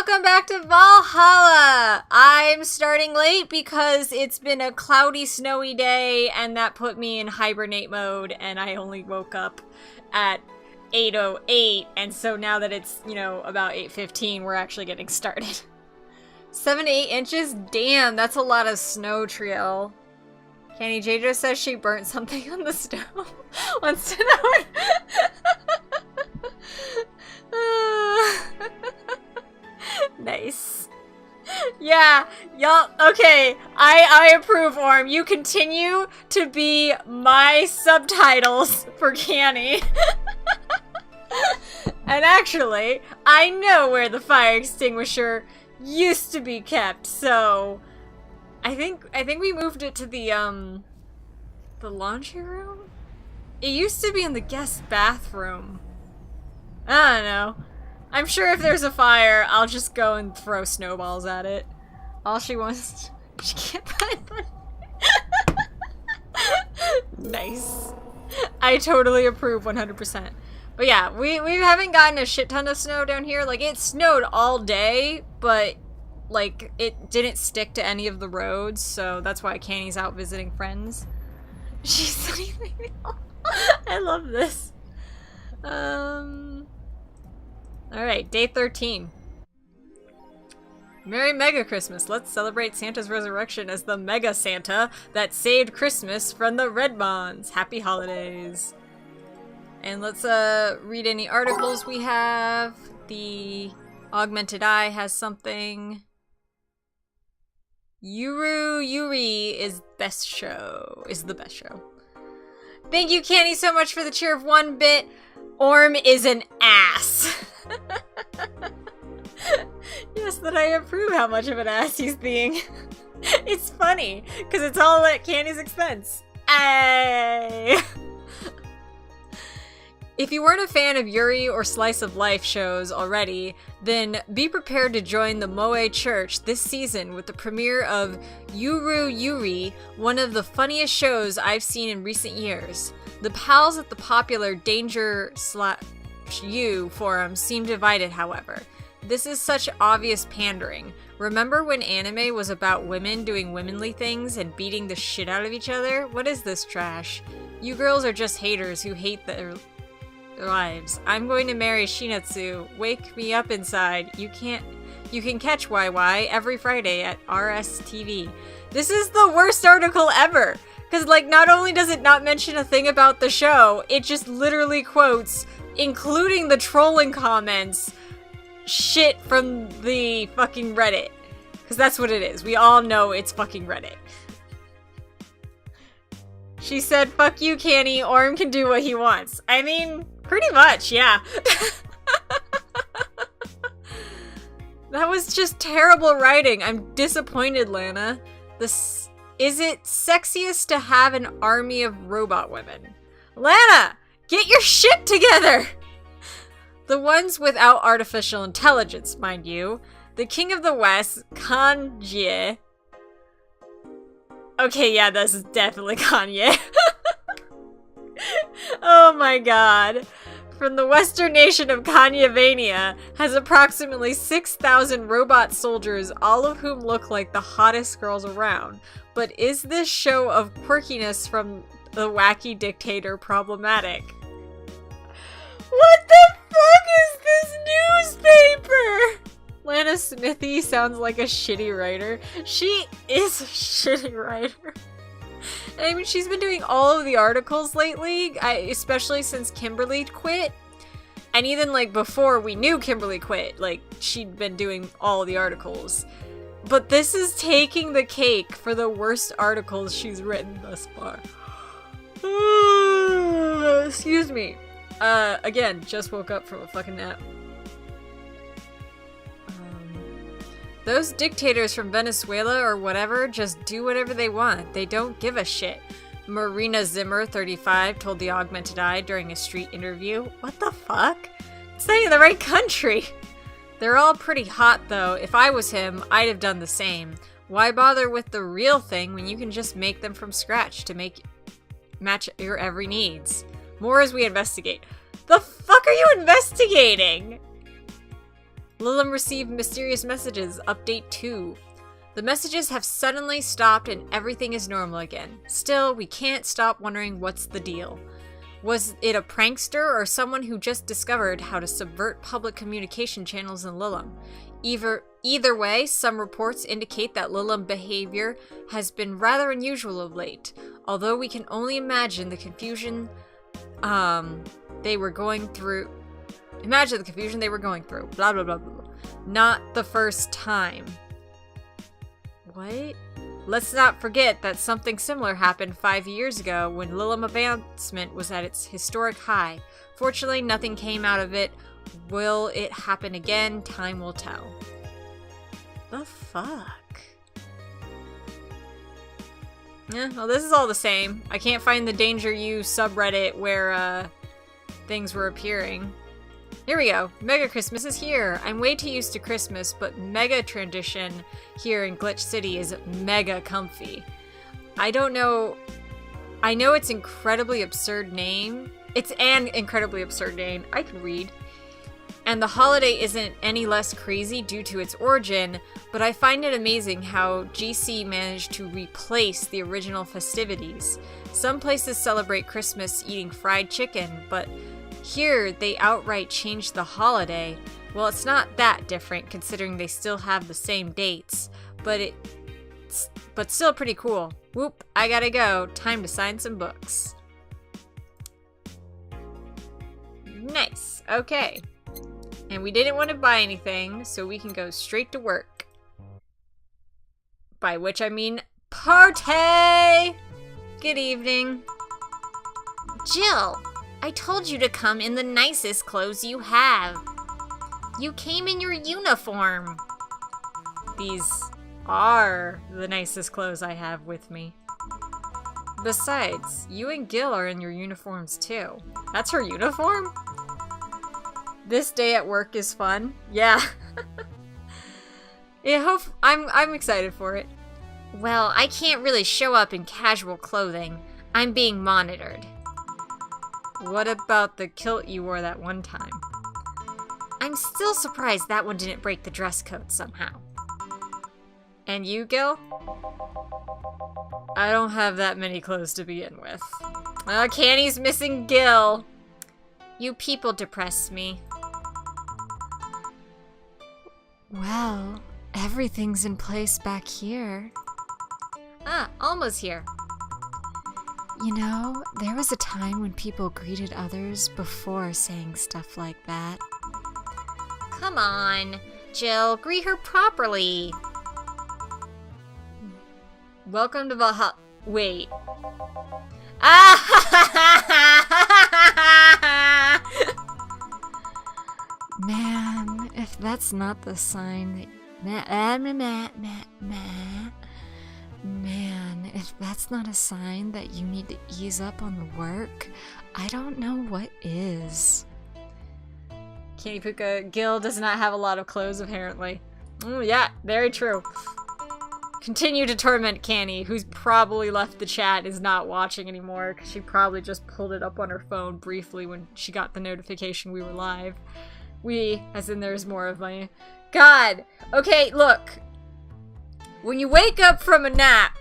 welcome back to Valhalla! I'm starting late because it's been a cloudy, snowy day, and that put me in hibernate mode, and I only woke up at 8:08, and so now that it's, you know, about 8:15, we're actually getting started. 7 to 8 inches? Damn, that's a lot of snow, Trio. Candy J says she burnt something on the stove. Wants to know. Nice. Yeah, y'all, okay, I approve, Orm. You continue to be my subtitles for Canny. And actually, I know where the fire extinguisher used to be kept, so I think we moved it to the laundry room? It used to be in the guest bathroom. I don't know. I'm sure if there's a fire, I'll just go and throw snowballs at it. All she wants... She can't find money. Nice. I totally approve 100%. But yeah, we haven't gotten a shit ton of snow down here. Like, it snowed all day, but, like, it didn't stick to any of the roads, so that's why Canny's out visiting friends. She's sitting there. I love this. Alright, day 13. Merry Mega Christmas. Let's celebrate Santa's resurrection as the Mega Santa that saved Christmas from the Red Bonds. Happy holidays. And let's read any articles we have. The Augmented Eye has something. Yuri is the best show. Thank you, Canny, so much for the cheer of 1 bit. Orm is an ass. Yes, that I approve how much of an ass he's being. It's funny, because it's all at Candy's expense. Ay. If you weren't a fan of Yuri or Slice of Life shows already, then be prepared to join the Moe Church this season with the premiere of Yuri, one of the funniest shows I've seen in recent years. The pals at the popular Danger/U forum seem divided, however. This is such obvious pandering. Remember when anime was about women doing womanly things and beating the shit out of each other? What is this trash? You girls are just haters who hate their lives. I'm going to marry Shinatsu. Wake me up inside. You can catch YY every Friday at RSTV. This is the worst article ever! Because, like, not only does it not mention a thing about the show, it just literally quotes, including the trolling comments, shit from the fucking Reddit. Because that's what it is. We all know it's fucking Reddit. She said, fuck you, Canny. Orm can do what he wants. I mean, pretty much, yeah. That was just terrible writing. I'm disappointed, Lana. Is it sexiest to have an army of robot women? Lana! Get your shit together! The ones without artificial intelligence, mind you. The King of the West, Kanye. Okay, yeah, this is definitely Kanye. Oh my god. From the western nation of Kanyavania, has approximately 6,000 robot soldiers, all of whom look like the hottest girls around. But is this show of quirkiness from the wacky dictator problematic? What the fuck is this newspaper? Lana Smithy sounds like a shitty writer. She is a shitty writer. I mean, she's been doing all of the articles lately, especially since Kimberly quit. And even, like, before we knew Kimberly quit, like, she'd been doing all the articles. But this is taking the cake for the worst articles she's written thus far. Excuse me. Again, just woke up from a fucking nap. Those dictators from Venezuela or whatever just do whatever they want. They don't give a shit. Marina Zimmer, 35, told the Augmented Eye during a street interview. What the fuck? It's not in the right country. They're all pretty hot, though. If I was him, I'd have done the same. Why bother with the real thing when you can just make them from scratch to match your every needs? More as we investigate. The fuck are you investigating? Lilim received mysterious messages. Update 2. The messages have suddenly stopped and everything is normal again. Still, we can't stop wondering what's the deal. Was it a prankster or someone who just discovered how to subvert public communication channels in Lilim? Either way, some reports indicate that Lilim behavior has been rather unusual of late, although we can only imagine the confusion they were going through. Imagine the confusion they were going through. Blah, blah, blah, blah, blah. Not the first time. What? Let's not forget that something similar happened 5 years ago when Lilim advancement was at its historic high. Fortunately, nothing came out of it. Will it happen again? Time will tell. The fuck? Yeah, well, this is all the same. I can't find the Danger You subreddit where, things were appearing. Here we go. Mega Christmas is here. I'm way too used to Christmas, but Mega Tradition here in Glitch City is mega comfy. I don't know. I know it's incredibly absurd name. It's an incredibly absurd name. I can read. And the holiday isn't any less crazy due to its origin, but I find it amazing how GC managed to replace the original festivities. Some places celebrate Christmas eating fried chicken, but here they outright changed the holiday. Well, it's not that different considering they still have the same dates, but still pretty cool. Whoop, I gotta go. Time to sign some books. Nice. Okay. And we didn't want to buy anything, so we can go straight to work. By which I mean party! Good evening. Jill, I told you to come in the nicest clothes you have. You came in your uniform. These are the nicest clothes I have with me. Besides, you and Gil are in your uniforms too. That's her uniform? This day at work is fun. Yeah. Yeah, I'm excited for it. Well, I can't really show up in casual clothing. I'm being monitored. What about the kilt you wore that one time? I'm still surprised that one didn't break the dress code somehow. And you, Gil? I don't have that many clothes to begin with. Canny's missing Gil. You people depress me. Well, everything's in place back here. Ah, almost here. You know, there was a time when people greeted others before saying stuff like that. Come on, Jill, greet her properly. Welcome to Valhalla. Wait. Man, if that's not the sign that... Man, if that's not a sign that you need to ease up on the work, I don't know what is. Candy Puka, Gil does not have a lot of clothes, apparently. Yeah, very true. Continue to torment Canny, who's probably left the chat, is not watching anymore, because she probably just pulled it up on her phone briefly when she got the notification we were live. We, as in there's more of my... God! Okay, look. When you wake up from a nap,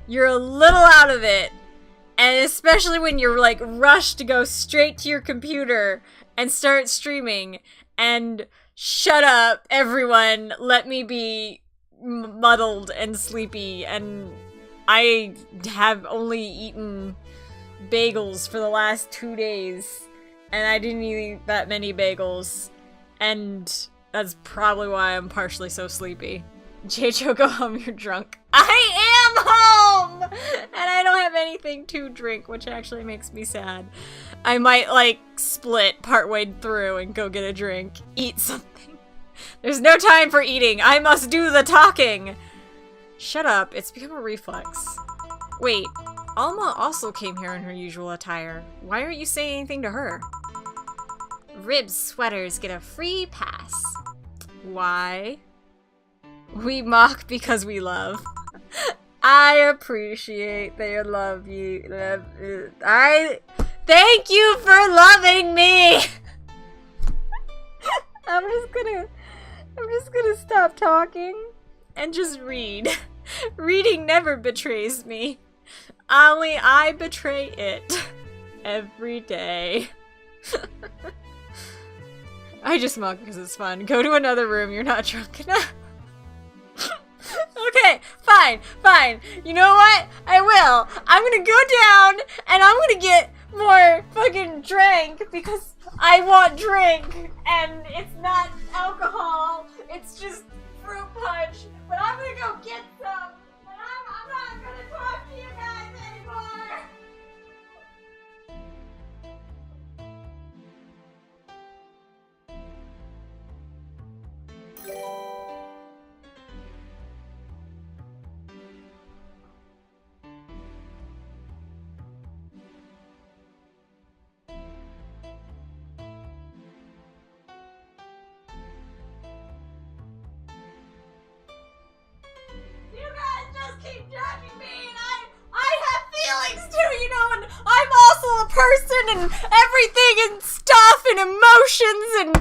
you're a little out of it. And especially when you're, like, rushed to go straight to your computer and start streaming. And shut up, everyone. Let me be muddled and sleepy. And I have only eaten bagels for the last 2 days. And I didn't eat that many bagels. And that's probably why I'm partially so sleepy. JHO, go home, you're drunk. I am home! And I don't have anything to drink, which actually makes me sad. I might, like, split partway through and go get a drink. Eat something. There's no time for eating. I must do the talking! Shut up. It's become a reflex. Wait. Alma also came here in her usual attire. Why aren't you saying anything to her? Ribs sweaters get a free pass. Why? We mock because we love. I appreciate their love you. Thank you for loving me! I'm just gonna I'm just gonna stop talking and just read. Reading never betrays me. Only I betray it. Every day. I just mug because it's fun. Go to another room, you're not drunk enough. Okay, fine. You know what? I will. I'm gonna go down and I'm gonna get more fucking drink because I want drink and it's not alcohol, it's just fruit punch. But I'm gonna go get some and I'm not gonna talk to you guys anymore. You guys just keep judging me, and I have feelings too, you know, and I'm also a person and everything and stuff and emotions and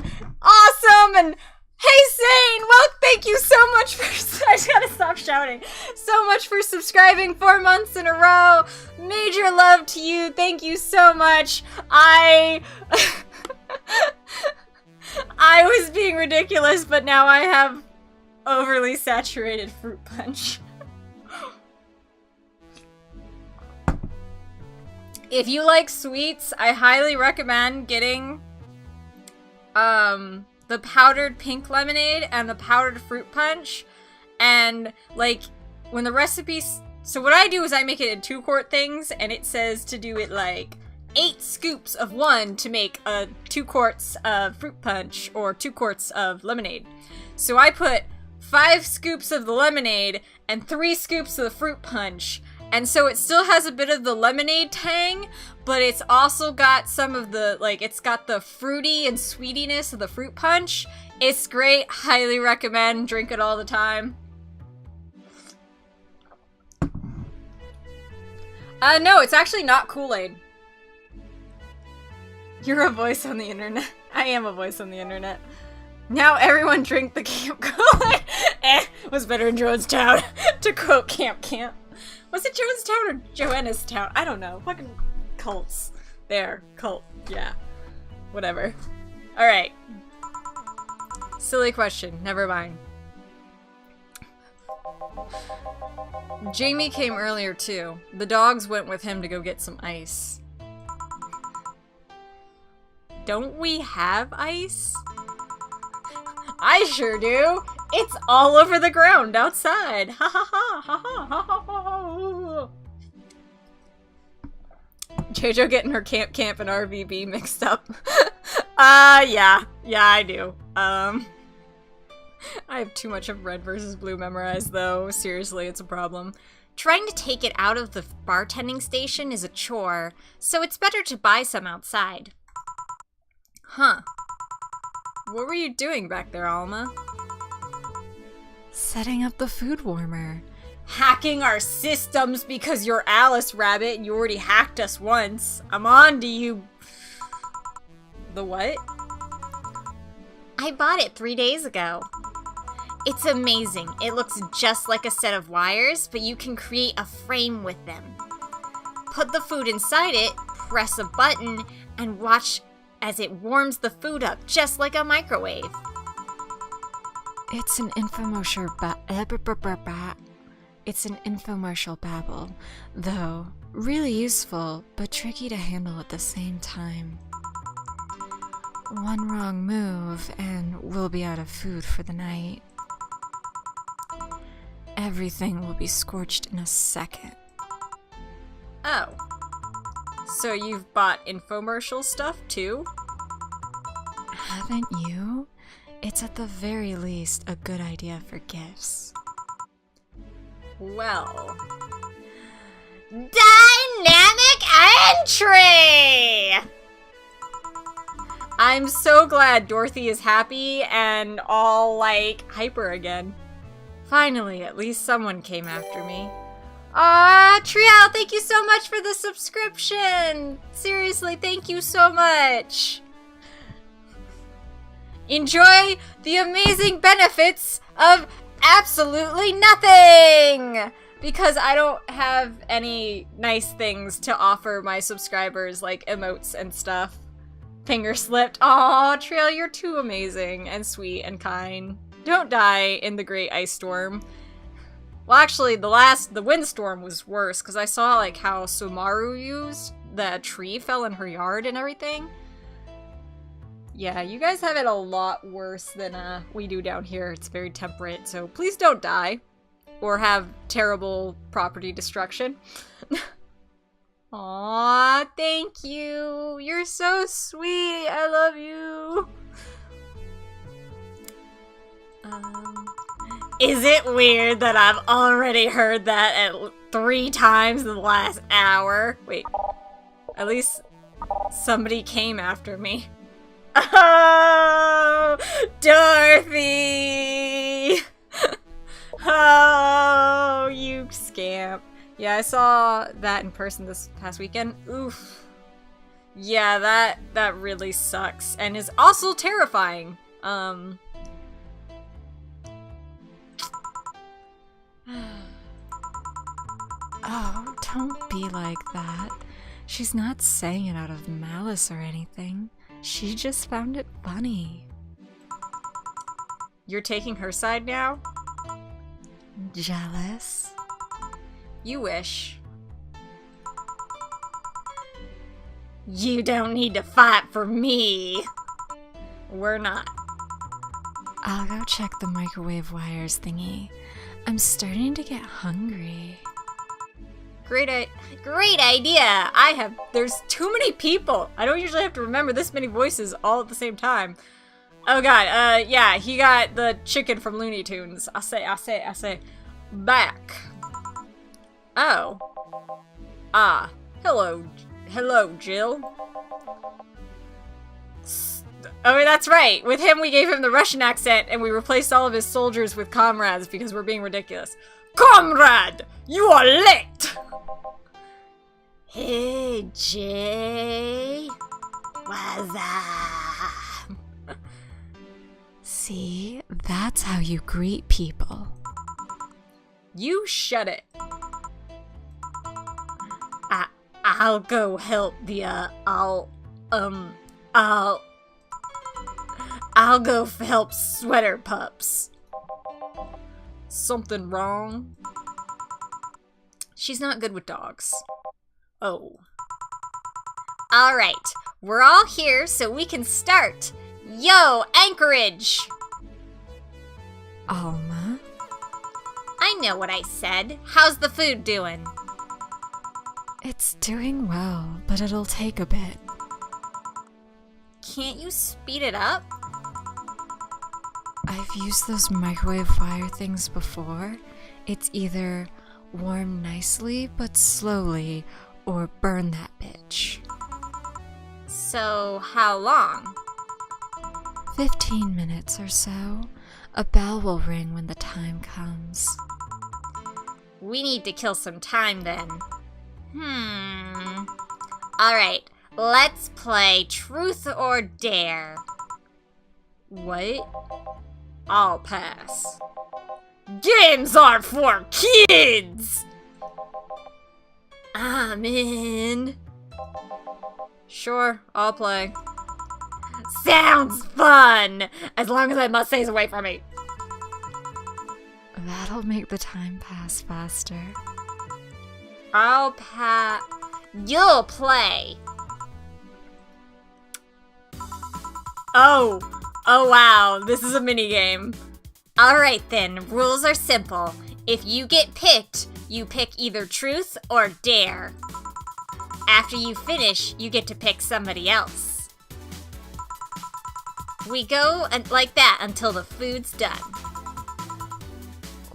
awesome and hey Zane, well thank you so much for I just gotta stop shouting. So much for subscribing 4 months in a row. Major love to you. Thank you so much. I was being ridiculous, but now I have overly saturated fruit punch. If you like sweets, I highly recommend getting the powdered pink lemonade and the powdered fruit punch. And like when the recipes, so what I do is I make it in 2-quart things, and it says to do it like 8 scoops of one to make 2 quarts of fruit punch or 2 quarts of lemonade. So I put 5 scoops of the lemonade and 3 scoops of the fruit punch. And so it still has a bit of the lemonade tang, but it's also got some of the, like, it's got the fruity and sweetiness of the fruit punch. It's great. Highly recommend. Drink it all the time. No, it's actually not Kool-Aid. You're a voice on the internet. I am a voice on the internet. Now everyone drink the Camp Kool-Aid. Was better in Jonestown. To quote Camp. Was it Jonestown or Joannestown? I don't know. Fucking cults. There. Cult. Yeah. Whatever. Alright. Silly question. Never mind. Jamie came earlier too. The dogs went with him to go get some ice. Don't we have ice? I sure do. It's all over the ground outside. Ha ha ha ha ha ha ha. JoJo getting her camp and RVB mixed up. Yeah, I do. I have too much of red versus blue memorized though. Seriously, it's a problem. Trying to take it out of the bartending station is a chore, so it's better to buy some outside. Huh. What were you doing back there, Alma? Setting up the food warmer. Hacking our systems because you're Alice Rabbit and you already hacked us once. I'm on to you. The what? I bought it 3 days ago. It's amazing. It looks just like a set of wires, but you can create a frame with them. Put the food inside it, press a button, and watch as it warms the food up just like a microwave. It's an infomercial babble, though really useful, but tricky to handle at the same time. One wrong move, and we'll be out of food for the night. Everything will be scorched in a second. Oh. So you've bought infomercial stuff too? Haven't you? It's at the very least a good idea for gifts. Well. Dynamic entry! I'm so glad Dorothy is happy and all, like, hyper again. Finally, at least someone came after me. Trial, thank you so much for the subscription! Seriously, thank you so much! enjoy the amazing benefits of absolutely nothing! Because I don't have any nice things to offer my subscribers, like emotes and stuff. Finger slipped. Aw, Trail, you're too amazing and sweet and kind. Don't die in the Great Ice Storm. Well, actually, the windstorm was worse, because I saw, like, how Sumaru used the tree fell in her yard and everything. Yeah, you guys have it a lot worse than we do down here. It's very temperate, so please don't die. Or have terrible property destruction. Aw, thank you. You're so sweet. I love you. Is it weird that I've already heard that at 3 times in the last hour? Wait. At least somebody came after me. Oh, Dorothy! Oh, you scamp. Yeah, I saw that in person this past weekend. Oof. Yeah, that really sucks and is also terrifying. Oh, don't be like that. She's not saying it out of malice or anything. She just found it funny. You're taking her side now? Jealous? You wish. You don't need to fight for me. We're not. I'll go check the microwave wires thingy. I'm starting to get hungry. Great idea! There's too many people! I don't usually have to remember this many voices all at the same time. Oh god, yeah, he got the chicken from Looney Tunes. I say. Back. Oh. Ah. Hello, Jill. Oh, that's right! With him, we gave him the Russian accent, and we replaced all of his soldiers with comrades because we're being ridiculous. Comrade! You are late! Hey, Jay. What's up? See? That's how you greet people. You shut it. I'll go help the, I'll go help Sweater Pups. Something wrong? She's not good with dogs. Oh. Alright, we're all here so we can start. Yo, Anchorage! Alma? I know what I said. How's the food doing? It's doing well, but it'll take a bit. Can't you speed it up? I've used those microwave fire things before. It's either warm nicely but slowly, or burn that bitch. So, how long? 15 minutes or so. A bell will ring when the time comes. We need to kill some time then. Alright, let's play Truth or Dare. What? I'll pass. Games are for kids! I'm in. Sure, I'll play. Sounds fun! As long as I must stays away from me. That'll make the time pass faster. I'll pass. You'll play. Oh wow, this is a minigame. Alright then, rules are simple. If you get picked, you pick either Truth or Dare. After you finish, you get to pick somebody else. We go like that until the food's done.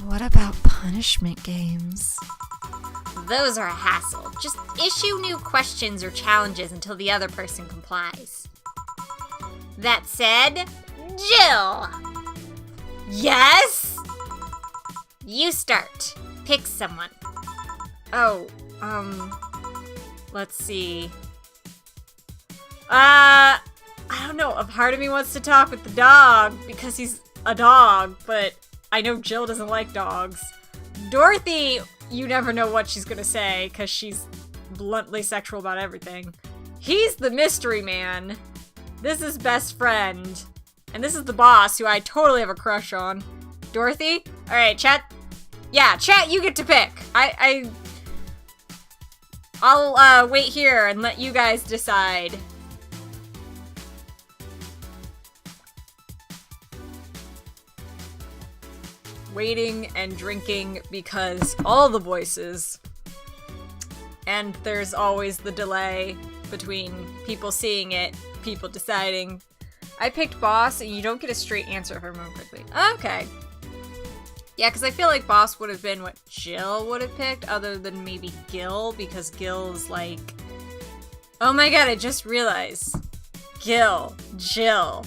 What about punishment games? Those are a hassle. Just issue new questions or challenges until the other person complies. That said, Jill! Yes? You start. Pick someone. Oh, let's see. I don't know, a part of me wants to talk with the dog because he's a dog, but I know Jill doesn't like dogs. Dorothy, you never know what she's gonna say because she's bluntly sexual about everything. He's the mystery man. This is best friend. And this is the boss, who I totally have a crush on. Dorothy? Alright, chat. Yeah, chat, you get to pick. I'll wait here and let you guys decide. Waiting and drinking because all the voices. And there's always the delay between people seeing it, people deciding. I picked boss, and you don't get a straight answer if I remember quickly. Okay. Yeah, because I feel like boss would have been what Jill would have picked, other than maybe Gil, because Gil's like... Oh my god, I just realized. Gil, Jill.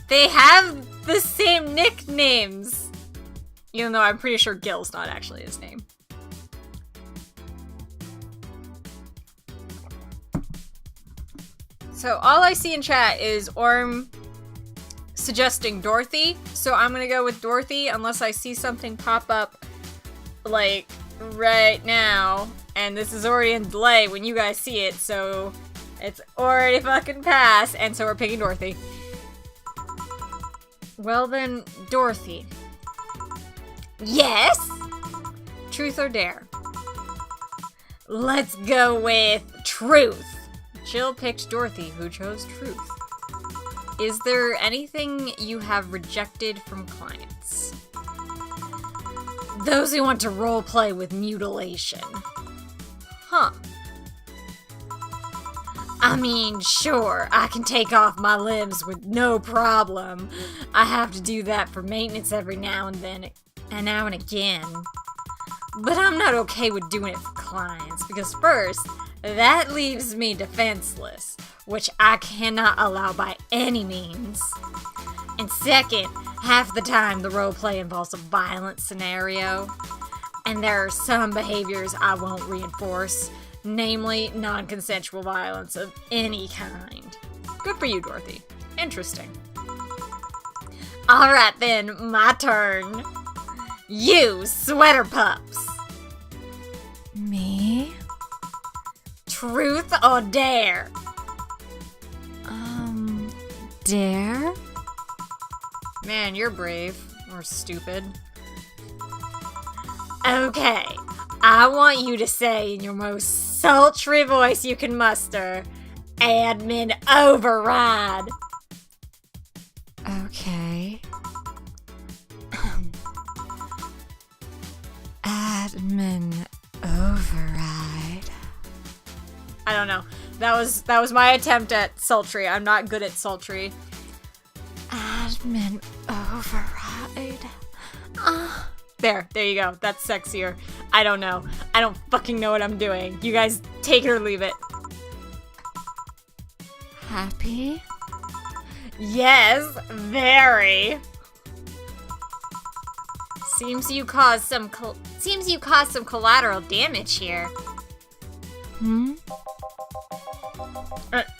They have the same nicknames! Even though I'm pretty sure Gil's not actually his name. So all I see in chat is Orm suggesting Dorothy, so I'm gonna go with Dorothy unless I see something pop up, like, right now, and this is already in delay when you guys see it, so it's already fucking passed, and so we're picking Dorothy. Well then, Dorothy. Yes? Truth or dare? Let's go with truth. Jill picked Dorothy, who chose truth. Is there anything you have rejected from clients? Those who want to roleplay with mutilation. Huh. I mean, sure, I can take off my limbs with no problem. I have to do that for maintenance every now and then, and now and again. But I'm not okay with doing it for clients, because first, that leaves me defenseless, which I cannot allow by any means. And second, half the time the roleplay involves a violent scenario, and there are some behaviors I won't reinforce, namely non-consensual violence of any kind. Good for you, Dorothy. Interesting. Alright then, my turn. You, Sweater Pups. Me? Truth or dare? Dare? Man, you're brave. Or stupid. Okay. I want you to say in your most sultry voice you can muster, admin override. Okay. Admin override. I don't know. That was my attempt at sultry. I'm not good at sultry. Admin override. There you go. That's sexier. I don't know. I don't fucking know what I'm doing. You guys take it or leave it. Happy? Yes, very. Seems you caused some collateral damage here.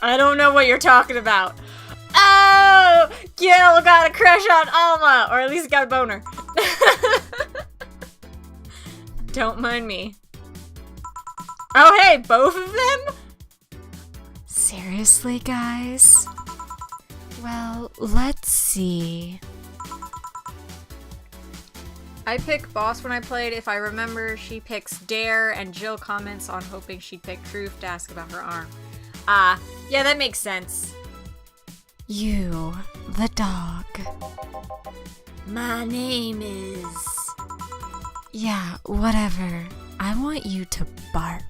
I don't know what you're talking about. Oh! Gil got a crush on Alma! Or at least got a boner. Don't mind me. Oh hey, both of them? Seriously, guys? Well, let's see. I pick boss when I played. If I remember, she picks dare, and Jill comments on hoping she'd pick truth to ask about her arm. Yeah, that makes sense. You, the dog. My name is... Yeah, whatever. I want you to bark.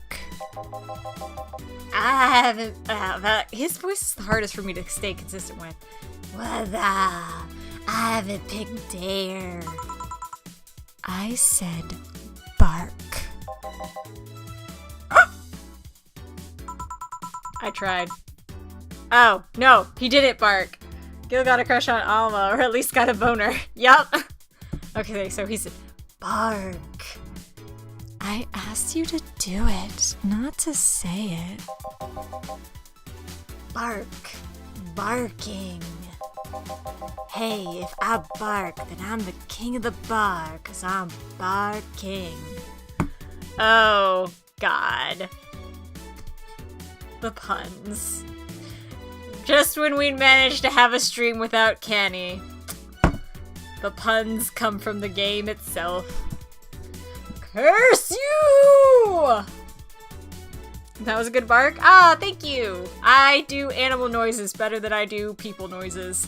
I haven't... his voice is the hardest for me to stay consistent with. I haven't picked dare. I said bark. I tried. Oh, no, he didn't bark. Gil got a crush on Alma, or at least got a boner. Yup. Okay, so he said, bark. I asked you to do it, not to say it. Bark. barking. Hey, if I bark, then I'm the king of the bar, 'cause I'm Bar King. Oh, God. The puns. Just when we'd managed to have a stream without Canny, the puns come from the game itself. Curse you! That was a good bark? Ah, thank you! I do animal noises better than I do people noises.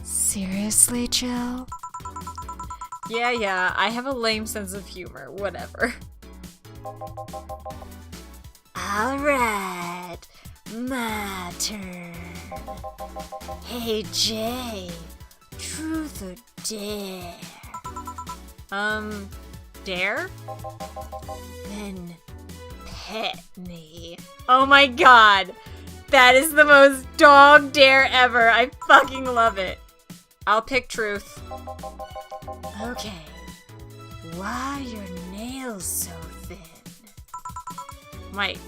Seriously, Jill? Yeah, I have a lame sense of humor. Whatever. Alright, my turn. Hey, Jay, truth or dare? Dare? Then pet me. Oh my god! That is the most dog dare ever! I fucking love it! I'll pick truth. Okay, why are your nails so thin? Wait.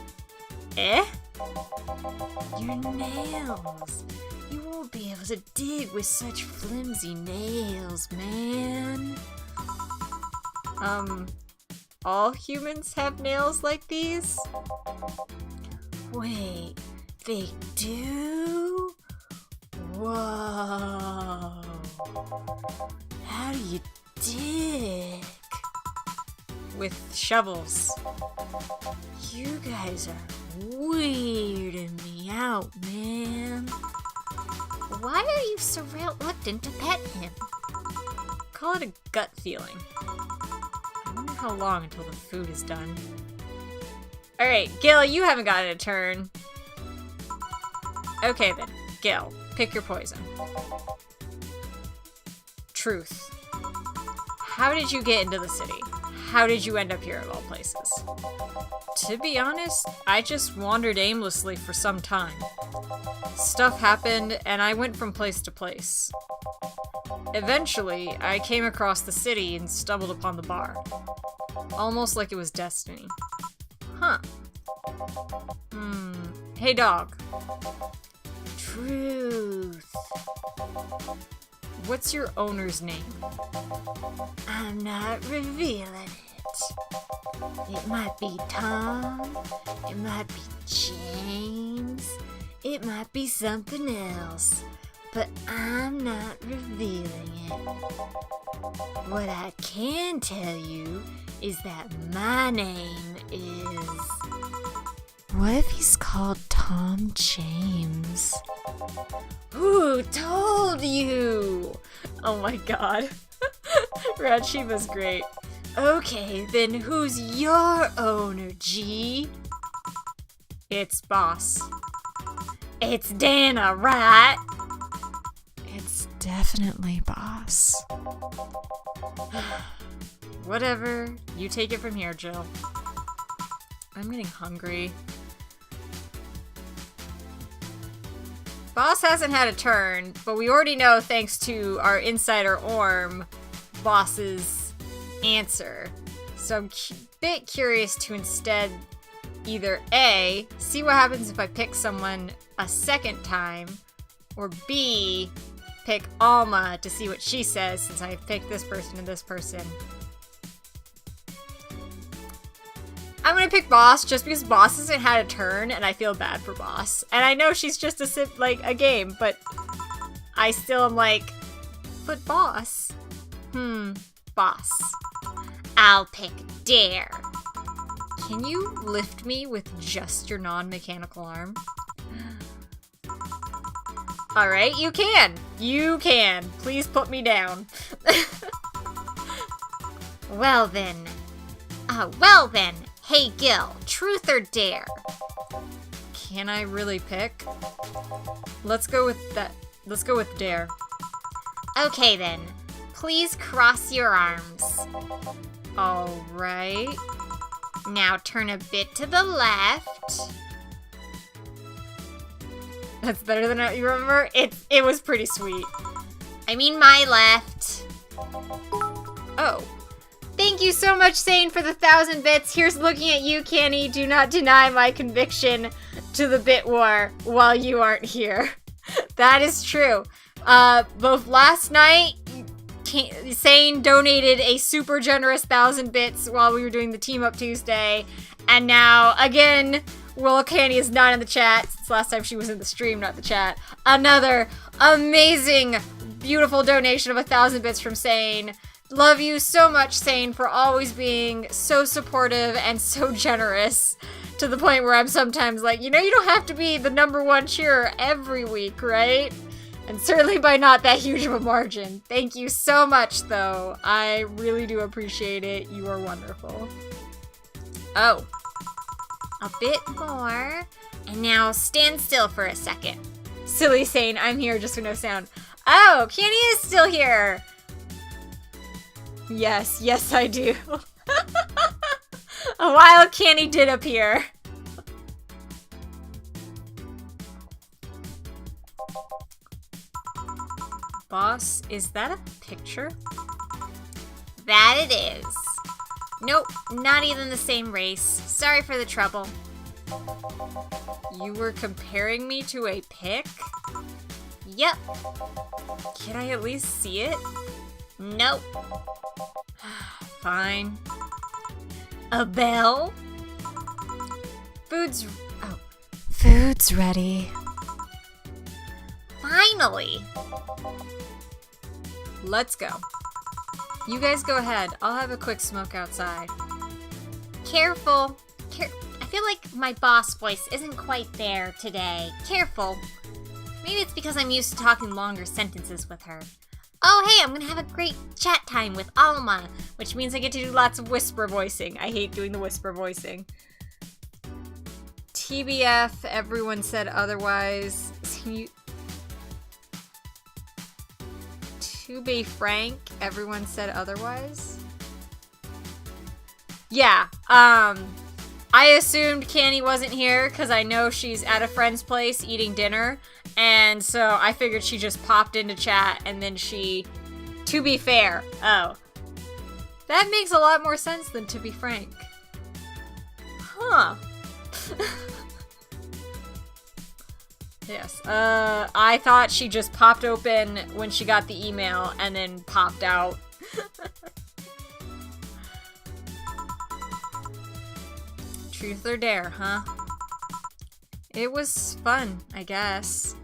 Eh? Your nails. You won't be able to dig with such flimsy nails, man. All humans have nails like these? Wait, they do? Whoa. How do you dig? With shovels. You guys are weirding me out, man. Why are you so reluctant to pet him? Call it a gut feeling. I wonder how long until the food is done. Alright, Gil, you haven't gotten a turn. Okay then, Gil, pick your poison. Truth. How did you get into the city? How did you end up here of all places? To be honest, I just wandered aimlessly for some time. Stuff happened, and I went from place to place. Eventually, I came across the city and stumbled upon the bar. Almost like it was destiny. Huh. Hey dog. Truth. What's your owner's name? I'm not revealing it. It might be Tom. It might be James. It might be something else. But I'm not revealing it. What I can tell you is that my name is... What if he's called Tom James? Who told you? Oh my god. Radshiva's great. Okay, then who's your owner, G? It's Boss. It's Dana, right? It's definitely Boss. Whatever. You take it from here, Jill. I'm getting hungry. Boss hasn't had a turn, but we already know, thanks to our insider Orm, Boss's answer. So I'm a bit curious to instead either A, see what happens if I pick someone a second time, or B, pick Alma to see what she says since I picked this person and this person. I'm gonna pick Boss just because Boss hasn't had a turn and I feel bad for Boss. And I know she's just a game, but I still am like, but Boss? Boss. I'll pick Dare. Can you lift me with just your non-mechanical arm? Alright, you can. You can. Please put me down. Well then. Hey Gil, truth or dare? Can I really pick? Let's go with that. Let's go with dare. Okay then. Please cross your arms. Alright. Now turn a bit to the left. That's better than you remember? It was pretty sweet. I mean my left. Oh. Thank you so much, Sane, for the 1,000 bits. Here's looking at you, Canny. Do not deny my conviction to the bit war while you aren't here. That is true. Both last night, Sane donated a super generous 1,000 bits while we were doing the Team Up Tuesday. And now, again, Willow Candy is not in the chat. Since last time she was in the stream, not the chat. Another amazing, beautiful donation of 1,000 bits from Sane. Love you so much, Sane, for always being so supportive and so generous, to the point where I'm sometimes like, you don't have to be the #1 cheerer every week, right? And certainly by not that huge of a margin. Thank you so much, though. I really do appreciate it. You are wonderful. Oh. A bit more. And now stand still for a second. Silly Sane, I'm here just for no sound. Oh, Kenny is still here. Yes, I do. A while Kenny did appear. Boss, is that a picture? That it is. Nope, not even the same race. Sorry for the trouble. You were comparing me to a pic? Yep. Can I at least see it? Nope. Fine. A bell? Food's ready. Finally. Let's go. You guys go ahead. I'll have a quick smoke outside. Careful. I feel like my boss voice isn't quite there today. Careful. Maybe it's because I'm used to talking longer sentences with her. Oh, hey, I'm gonna have a great chat time with Alma, which means I get to do lots of whisper voicing. I hate doing the whisper voicing. TBF, everyone said otherwise. To be frank, everyone said otherwise. Yeah, I assumed Canny wasn't here because I know she's at a friend's place eating dinner. And so I figured she just popped into chat and then to be fair. Oh. That makes a lot more sense than to be frank. Huh. Yes. I thought she just popped open when she got the email and then popped out. Truth or dare, huh? It was fun, I guess.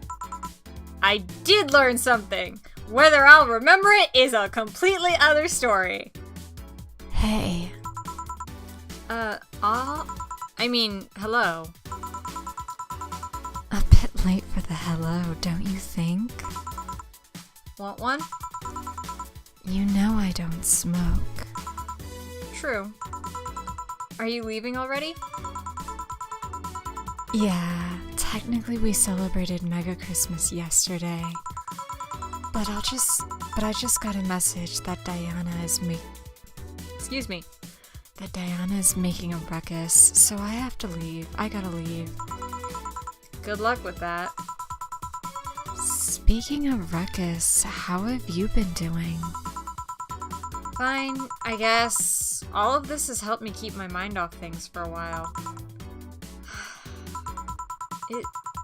I did learn something. Whether I'll remember it is a completely other story. Hey. Hello. A bit late for the hello, don't you think? Want one? You know I don't smoke. True. Are you leaving already? Yeah, technically we celebrated Mega Christmas yesterday. But I just got a message that Diana is making a ruckus, so I have to leave. I gotta leave. Good luck with that. Speaking of ruckus, how have you been doing? Fine, I guess. All of this has helped me keep my mind off things for a while.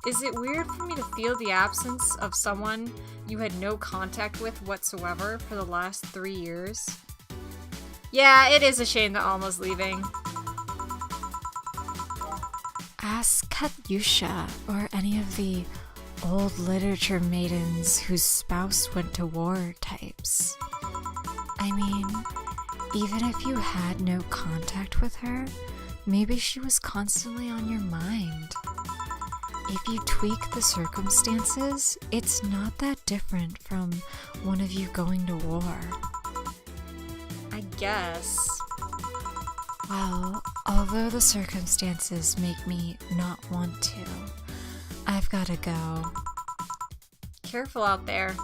Is it weird for me to feel the absence of someone you had no contact with whatsoever for the last 3 years? Yeah, it is a shame that Alma's leaving. Ask Katyusha or any of the old literature maidens whose spouse went to war types. I mean, even if you had no contact with her, maybe she was constantly on your mind. If you tweak the circumstances, it's not that different from one of you going to war. I guess. Well, although the circumstances make me not want to, I've gotta go. Careful out there.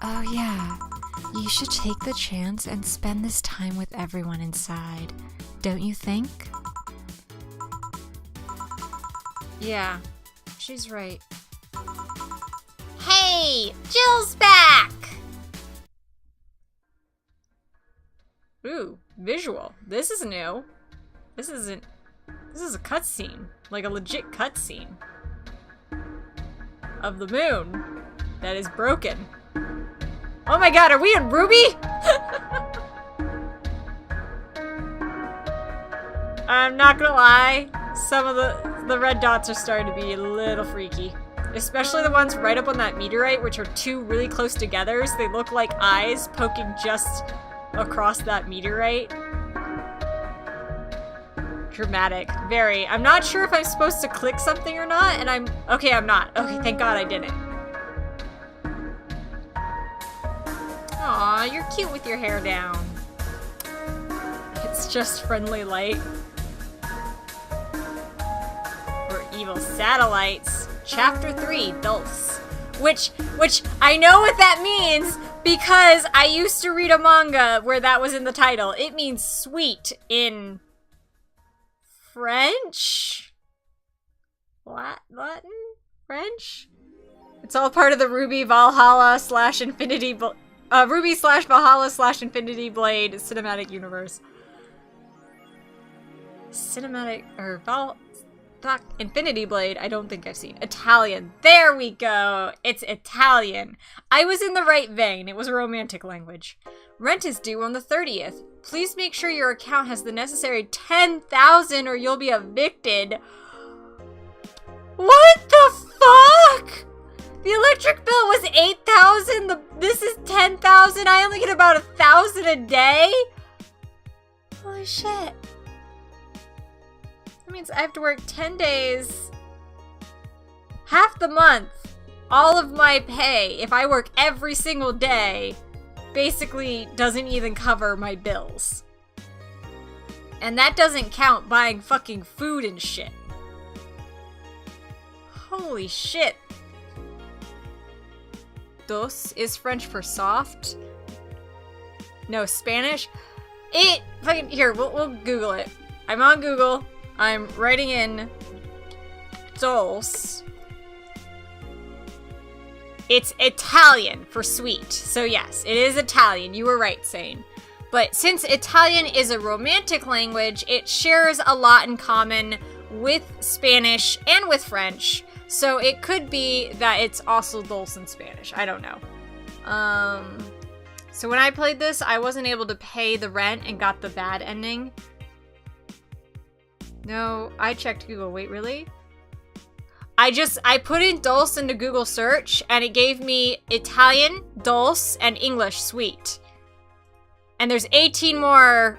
Oh yeah, you should take the chance and spend this time with everyone inside, don't you think? Yeah, she's right. Hey, Jill's back! Ooh, visual. This is new. This is a cutscene. Like a legit cutscene. Of the moon. That is broken. Oh my god, are we in Ruby? I'm not gonna lie. Some of the red dots are starting to be a little freaky. Especially the ones right up on that meteorite, which are two really close together, so they look like eyes poking just across that meteorite. Dramatic. Very. I'm not sure if I'm supposed to click something or not, and okay, I'm not. Okay, thank God I didn't. Aw, you're cute with your hair down. It's just friendly light. Or evil satellites. Chapter 3, Dulce. Which I know what that means because I used to read a manga where that was in the title. It means sweet in French? Latin? French? It's all part of the Ruby Valhalla / Infinity Ruby / Valhalla / Infinity Blade cinematic universe. Cinematic or Infinity Blade, I don't think I've seen. Italian. There we go. It's Italian. I was in the right vein. It was a romantic language. Rent is due on the 30th. Please make sure your account has the necessary 10,000 or you'll be evicted. What the fuck? The electric bill was 8,000. This is 10,000. I only get about 1,000 a day. Holy shit. That means I have to work 10 days, half the month, all of my pay, if I work every single day, basically doesn't even cover my bills. And that doesn't count buying fucking food and shit. Holy shit. Dos is French for soft. No, Spanish. Here, we'll Google it. I'm on Google. I'm writing in Dulce. It's Italian for sweet. So yes, it is Italian. You were right, Sane. But since Italian is a romantic language, it shares a lot in common with Spanish and with French. So it could be that it's also Dulce in Spanish. I don't know. So when I played this, I wasn't able to pay the rent and got the bad ending. No, I checked Google. Wait, really? I put in Dulce into Google search and it gave me Italian, Dulce, and English, sweet. And there's 18 more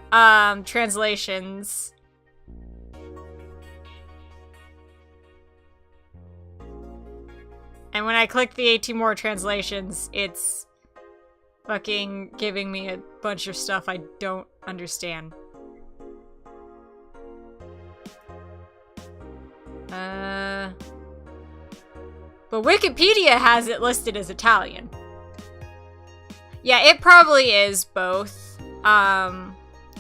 translations. And when I click the 18 more translations, it's fucking giving me a bunch of stuff I don't understand. But Wikipedia has it listed as Italian. Yeah, it probably is both.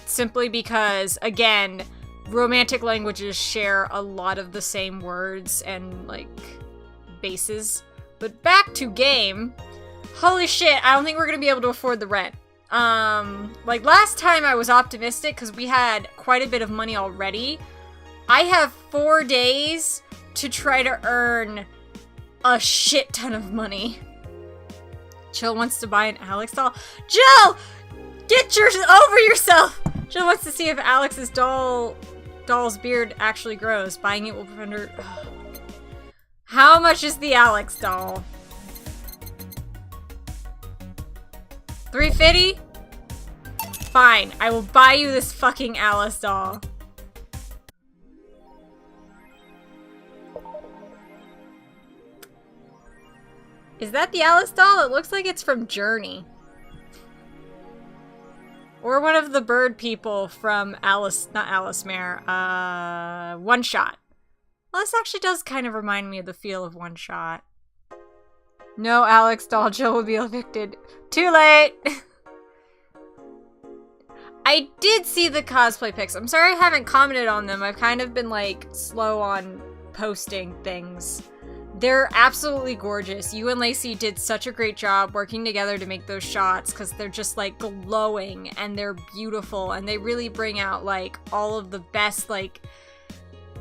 Simply because, again, romantic languages share a lot of the same words and, like, bases. But back to game. Holy shit, I don't think we're gonna be able to afford the rent. Like, last time I was optimistic because we had quite a bit of money already. I have 4 days to try to earn a shit ton of money. Jill wants to buy an Alex doll. Jill! Get over yourself! Jill wants to see if Alex's doll's beard actually grows. Buying it will prevent her... How much is the Alex doll? $350? Fine, I will buy you this fucking Alice doll. Is that the Alice doll? It looks like it's from Journey. Or one of the bird people from not Alice Mare, One Shot. Well, this actually does kind of remind me of the feel of One Shot. No, Alex doll, Jill will be evicted. Too late! I did see the cosplay pics. I'm sorry I haven't commented on them. I've kind of been, like, slow on posting things. They're absolutely gorgeous. You and Lacey did such a great job working together to make those shots because they're just like glowing and they're beautiful and they really bring out like all of the best like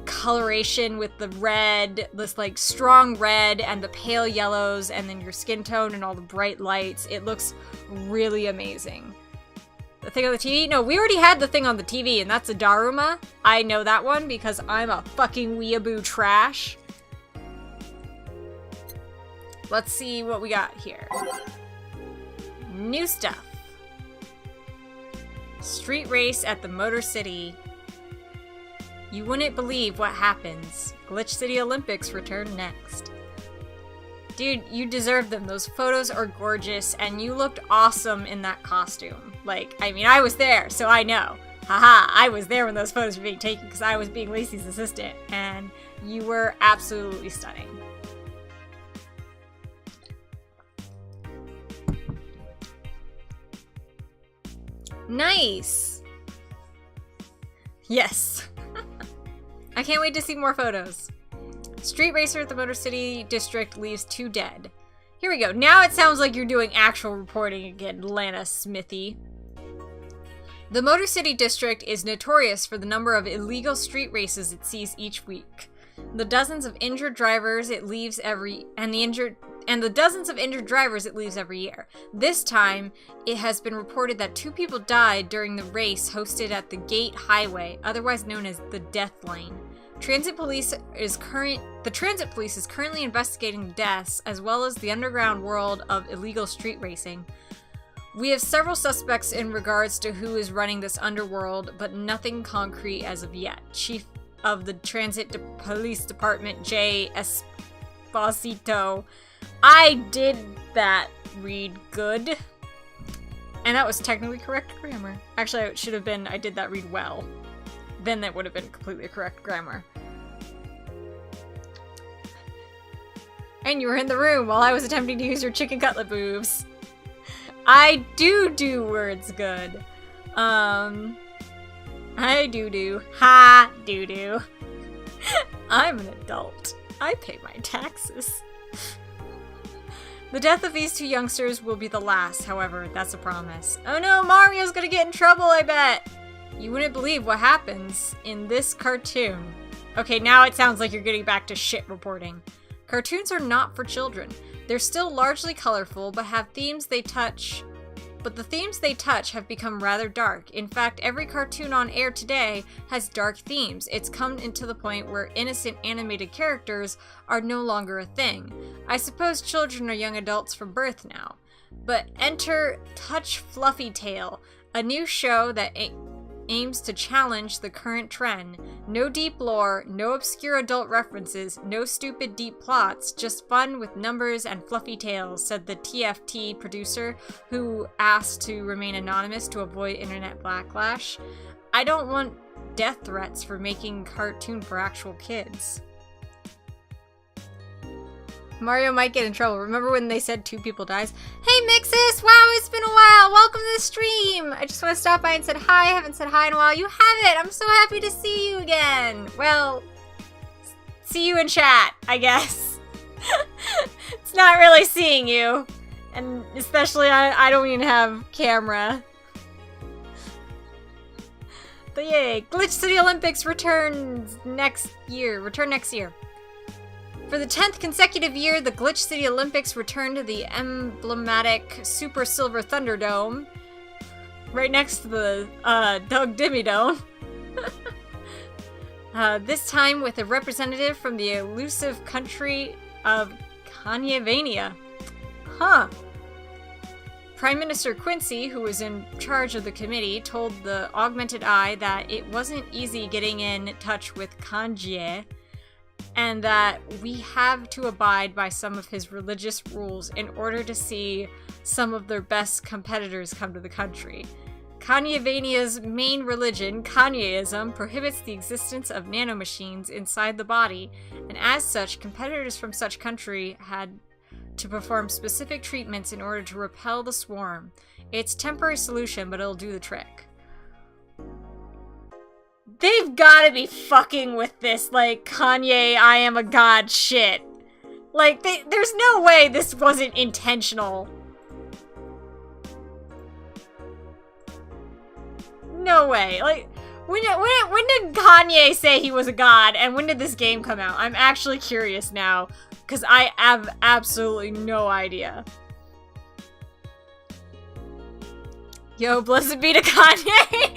coloration with the red, this like strong red and the pale yellows and then your skin tone and all the bright lights. It looks really amazing. The thing on the TV? No, we already had the thing on the TV and that's a Daruma. I know that one because I'm a fucking weeaboo trash. Let's see what we got here. New stuff. Street race at the Motor City. You wouldn't believe what happens. Glitch City Olympics return next. Dude, you deserve them. Those photos are gorgeous, and you looked awesome in that costume. Like, I mean, I was there, so I know. Haha, I was there when those photos were being taken because I was being Lacey's assistant, and you were absolutely stunning. Nice! Yes. I can't wait to see more photos. Street racer at the Motor City District leaves 2 dead. Here we go. Now it sounds like you're doing actual reporting again, Lana Smithy. The Motor City District is notorious for the number of illegal street races it sees each week. The dozens of injured drivers it leaves every year. This time, it has been reported that 2 people died during the race hosted at the Gate Highway, otherwise known as the Death Lane. The Transit Police is currently investigating the deaths, as well as the underground world of illegal street racing. We have several suspects in regards to who is running this underworld, but nothing concrete as of yet. Chief of the Transit Police Department, Jay Esposito. I did that read good. And that was technically correct grammar. Actually, it should have been, I did that read well. Then that would have been completely correct grammar. And you were in the room while I was attempting to use your chicken cutlet boobs. I do words good. I do. Ha, do. I'm an adult. I pay my taxes. The death of these 2 youngsters will be the last, however, that's a promise. Oh no, Mario's gonna get in trouble, I bet! You wouldn't believe what happens in this cartoon. Okay, now it sounds like you're getting back to shit reporting. Cartoons are not for children. They're still largely colorful, but have themes they touch. But the themes they touch have become rather dark. In fact, every cartoon on air today has dark themes. It's come into the point where innocent animated characters are no longer a thing. I suppose children are young adults from birth now. But enter Touch Fluffy Tale, a new show that aims to challenge the current trend. No deep lore, no obscure adult references, no stupid deep plots, just fun with numbers and fluffy tales, said the TFT producer, who asked to remain anonymous to avoid internet backlash. I don't want death threats for making cartoon for actual kids. Mario might get in trouble. Remember when they said 2 people dies? Hey Mixus! Wow, it's been a while! Welcome to the stream! I just want to stop by and said hi. I haven't said hi in a while. You haven't! I'm so happy to see you again! Well, see you in chat, I guess. It's not really seeing you. And especially I don't even have camera. But yay! Glitch City Olympics return next year. For the 10th consecutive year, the Glitch City Olympics return to the emblematic Super Silver Thunderdome, right next to the Doug Dimmy Dome. This time with a representative from the elusive country of Kanyevania. Huh. Prime Minister Quincy, who was in charge of the committee, told the Augmented Eye that it wasn't easy getting in touch with Kanye, and that we have to abide by some of his religious rules in order to see some of their best competitors come to the country. Kanyevania's main religion, Kanyeism, prohibits the existence of nanomachines inside the body, and as such, competitors from such country had to perform specific treatments in order to repel the swarm. It's a temporary solution, but it'll do the trick. They've gotta be fucking with this, like, Kanye, I am a god shit. Like, there's no way this wasn't intentional. No way. Like, when did Kanye say he was a god, and when did this game come out? I'm actually curious now, because I have absolutely no idea. Yo, blessed be to Kanye!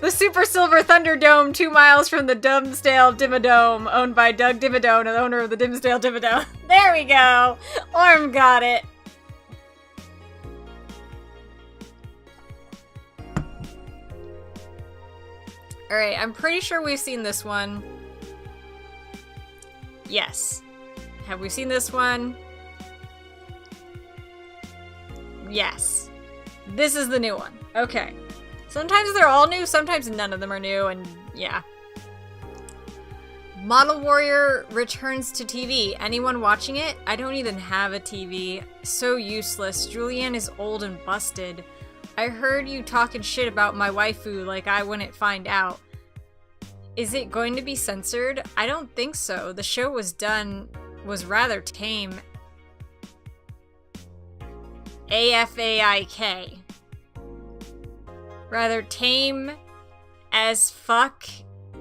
The Super Silver Thunderdome 2 miles from the Dimsdale Dimmadome, owned by Doug Dimmadome, the owner of the Dimsdale Dimmadome. There we go! Orm got it! Alright, I'm pretty sure we've seen this one. Yes. Have we seen this one? Yes. This is the new one. Okay. Sometimes they're all new, sometimes none of them are new, and yeah. Model Warrior returns to TV. Anyone watching it? I don't even have a TV. So useless. Julianne is old and busted. I heard you talking shit about my waifu like I wouldn't find out. Is it going to be censored? I don't think so. The show was rather tame. AFAIK. Rather tame as fuck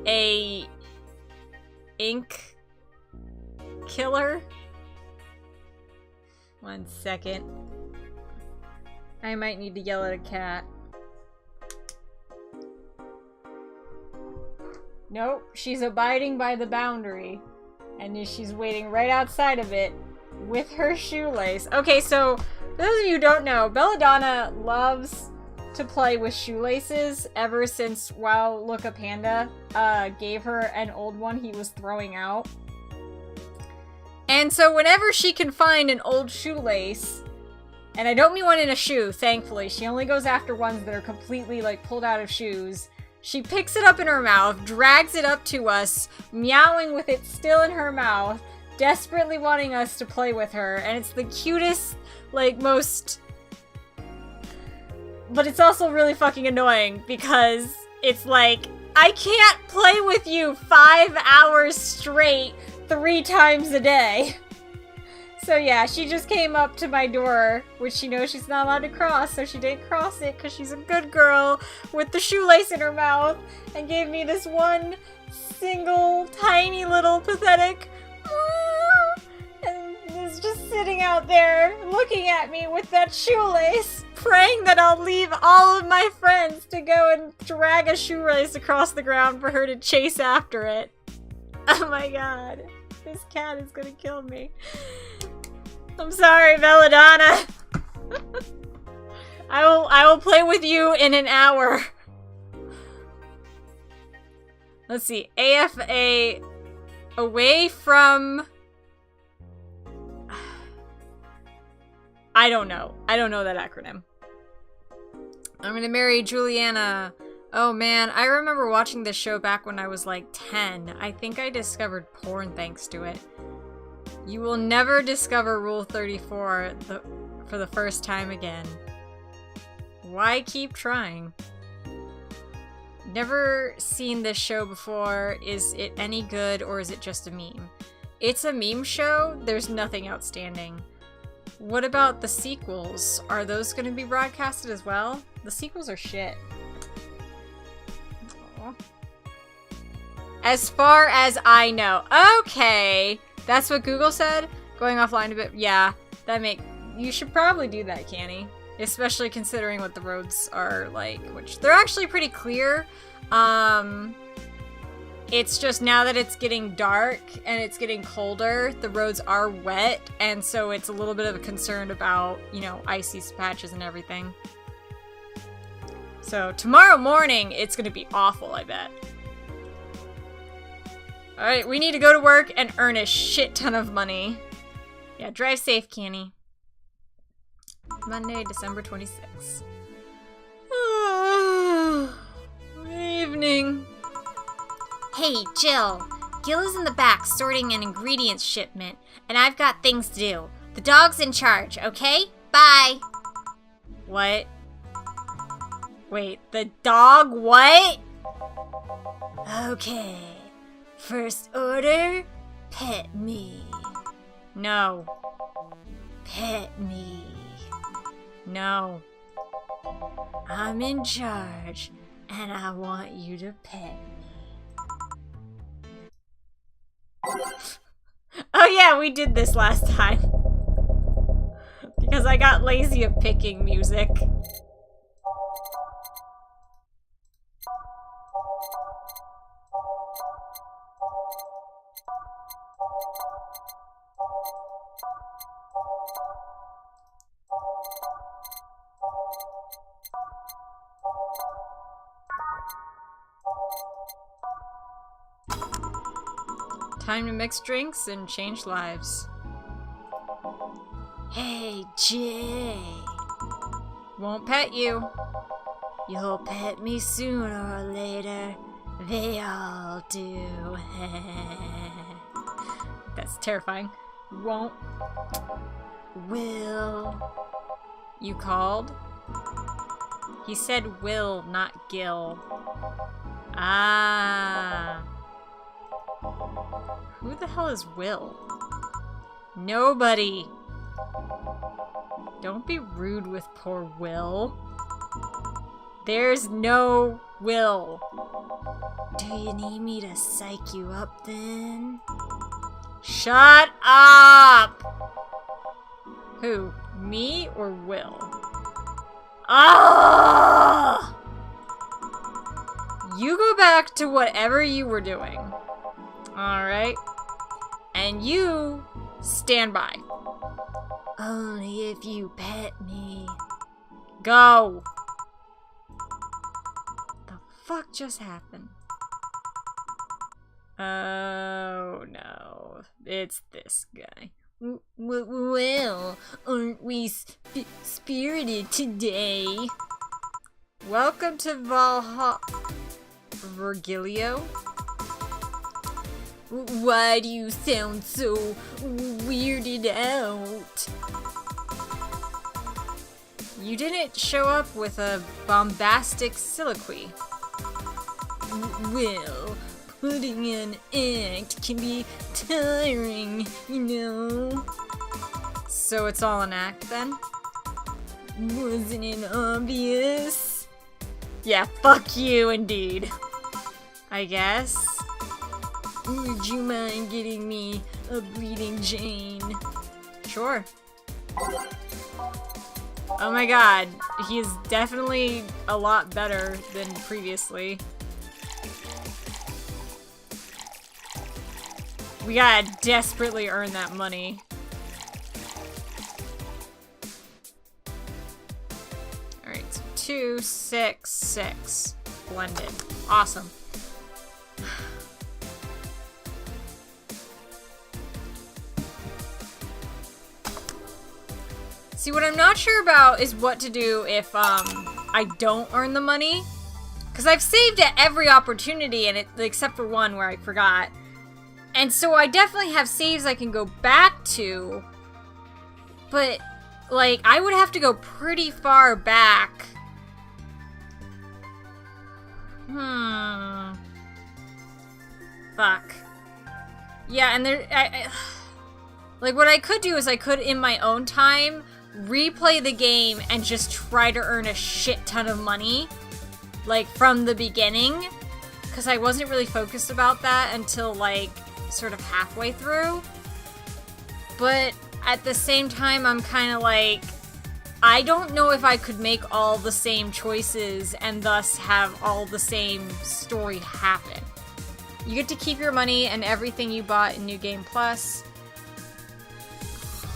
a ink killer. 1 second. I might need to yell at a cat. Nope, she's abiding by the boundary. And she's waiting right outside of it with her shoelace. Okay, so, for those of you who don't know, Belladonna loves to play with shoelaces ever since Wow Looka Panda gave her an old one he was throwing out. And so whenever she can find an old shoelace, and I don't mean one in a shoe, thankfully, she only goes after ones that are completely like pulled out of shoes, she picks it up in her mouth, drags it up to us, meowing with it still in her mouth, desperately wanting us to play with her, and it's the cutest, like, most... But it's also really fucking annoying, because it's like, I can't play with you 5 hours straight 3 times a day. So yeah, she just came up to my door, which she knows she's not allowed to cross, so she didn't cross it because she's a good girl with the shoelace in her mouth, and gave me this one single tiny little pathetic and is just sitting out there looking at me with that shoelace, praying that I'll leave all of my friends to go and drag a shoelace across the ground for her to chase after it. Oh my god. This cat is gonna kill me. I'm sorry, Belladonna. I will play with you in an hour. Let's see. AFA away from... I don't know. I don't know that acronym. I'm gonna marry Juliana. Oh man, I remember watching this show back when I was like 10. I think I discovered porn thanks to it. You will never discover Rule 34 for the first time again. Why keep trying? Never seen this show before. Is it any good or is it just a meme? It's a meme show. There's nothing outstanding. What about the sequels? Are those going to be broadcasted as well? The sequels are shit. Aww. As far as I know. Okay. That's what Google said? Going offline a bit? Yeah. You should probably do that, Canny. Especially considering what the roads are like, which they're actually pretty clear. It's just now that it's getting dark and it's getting colder, the roads are wet, and so it's a little bit of a concern about, you know, icy patches and everything. So tomorrow morning, it's gonna be awful, I bet. Alright, we need to go to work and earn a shit ton of money. Yeah, drive safe, Canny. Monday, December 26th. Evening. Hey, Jill. Gil is in the back sorting an ingredients shipment, and I've got things to do. The dog's in charge, okay? Bye. What? Wait, the dog what? Okay. First order, pet me. No. Pet me. No. I'm in charge, and I want you to pet me. Oh yeah, we did this last time. Because I got lazy at picking music. Time to mix drinks and change lives. Hey, Jay. Won't pet you. You'll pet me sooner or later. They all do. That's terrifying. Won't. Will. You called? He said Will, not Gil. Ah. Who the hell is Will? Nobody. Don't be rude with poor Will. There's no Will. Do you need me to psych you up then? Shut up! Who? Me or Will? Ah! You go back to whatever you were doing. Alright? And you stand by. Only if you pet me. Go! The fuck just happened? Oh no. It's this guy. Well, aren't we spirited today? Welcome to Valhalla. Virgilio? Why do you sound so weirded out? You didn't show up with a bombastic soliloquy. Well, putting an act can be tiring, you know? So it's all an act then? Wasn't it obvious? Yeah, fuck you indeed. I guess. Would you mind getting me a bleeding Jane? Sure. Oh my god, he is definitely a lot better than previously. We gotta desperately earn that money. Alright, so 2, 6, 6. Blended. Awesome. See, what I'm not sure about is what to do if, I don't earn the money. Because I've saved at every opportunity, and except for one where I forgot. And so I definitely have saves I can go back to. But, like, I would have to go pretty far back. Fuck. Yeah, and like, what I could do is I could, in my own time, replay the game and just try to earn a shit ton of money, like, from the beginning, because I wasn't really focused about that until, like, sort of halfway through. But at the same time, I'm kind of like, I don't know if I could make all the same choices and thus have all the same story happen. You get to keep your money and everything you bought in New Game Plus.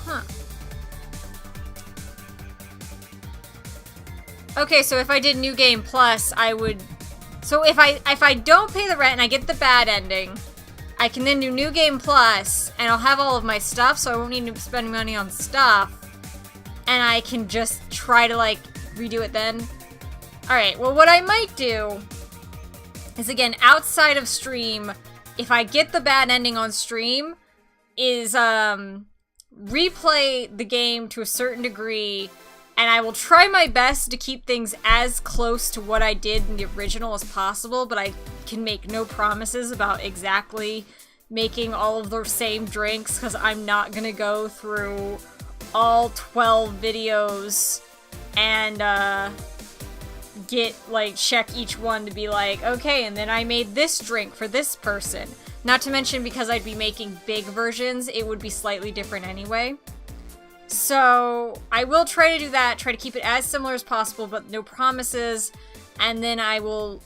Huh. Okay, so if I did New Game Plus, I would... So if I don't pay the rent and I get the bad ending, I can then do New Game Plus, and I'll have all of my stuff, so I won't need to spend money on stuff. And I can just try to, like, redo it then. Alright, well, what I might do is, again, outside of stream, if I get the bad ending on stream, is, replay the game to a certain degree, and I will try my best to keep things as close to what I did in the original as possible, but I can make no promises about exactly making all of the same drinks because I'm not gonna go through all 12 videos and check each one to be like, okay, and then I made this drink for this person. Not to mention, because I'd be making big versions, it would be slightly different anyway. So I will try to do that, try to keep it as similar as possible, but no promises. And then I will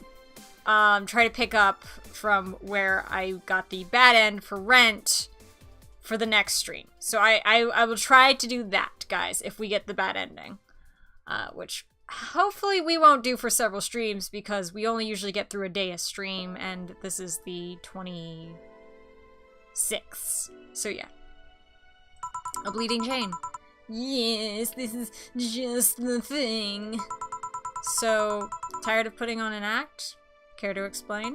try to pick up from where I got the bad end for Rent for the next stream. So I will try to do that, guys, if we get the bad ending. Which hopefully we won't do for several streams, because we only usually get through a day a stream, and this is the 26th. So yeah. A bleeding chain. Yes, this is just the thing. So, tired of putting on an act? Care to explain?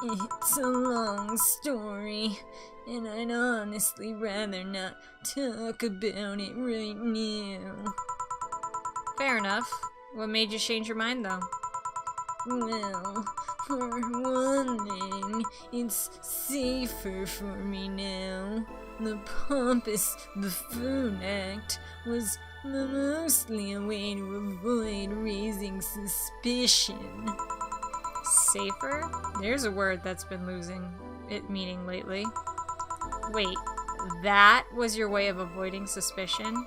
It's a long story, and I'd honestly rather not talk about it right now. Fair enough. What made you change your mind, though? Well, for one thing, it's safer for me now. The pompous buffoon act was mostly a way to avoid raising suspicion. Safer? There's a word that's been losing its meaning lately. Wait, that was your way of avoiding suspicion?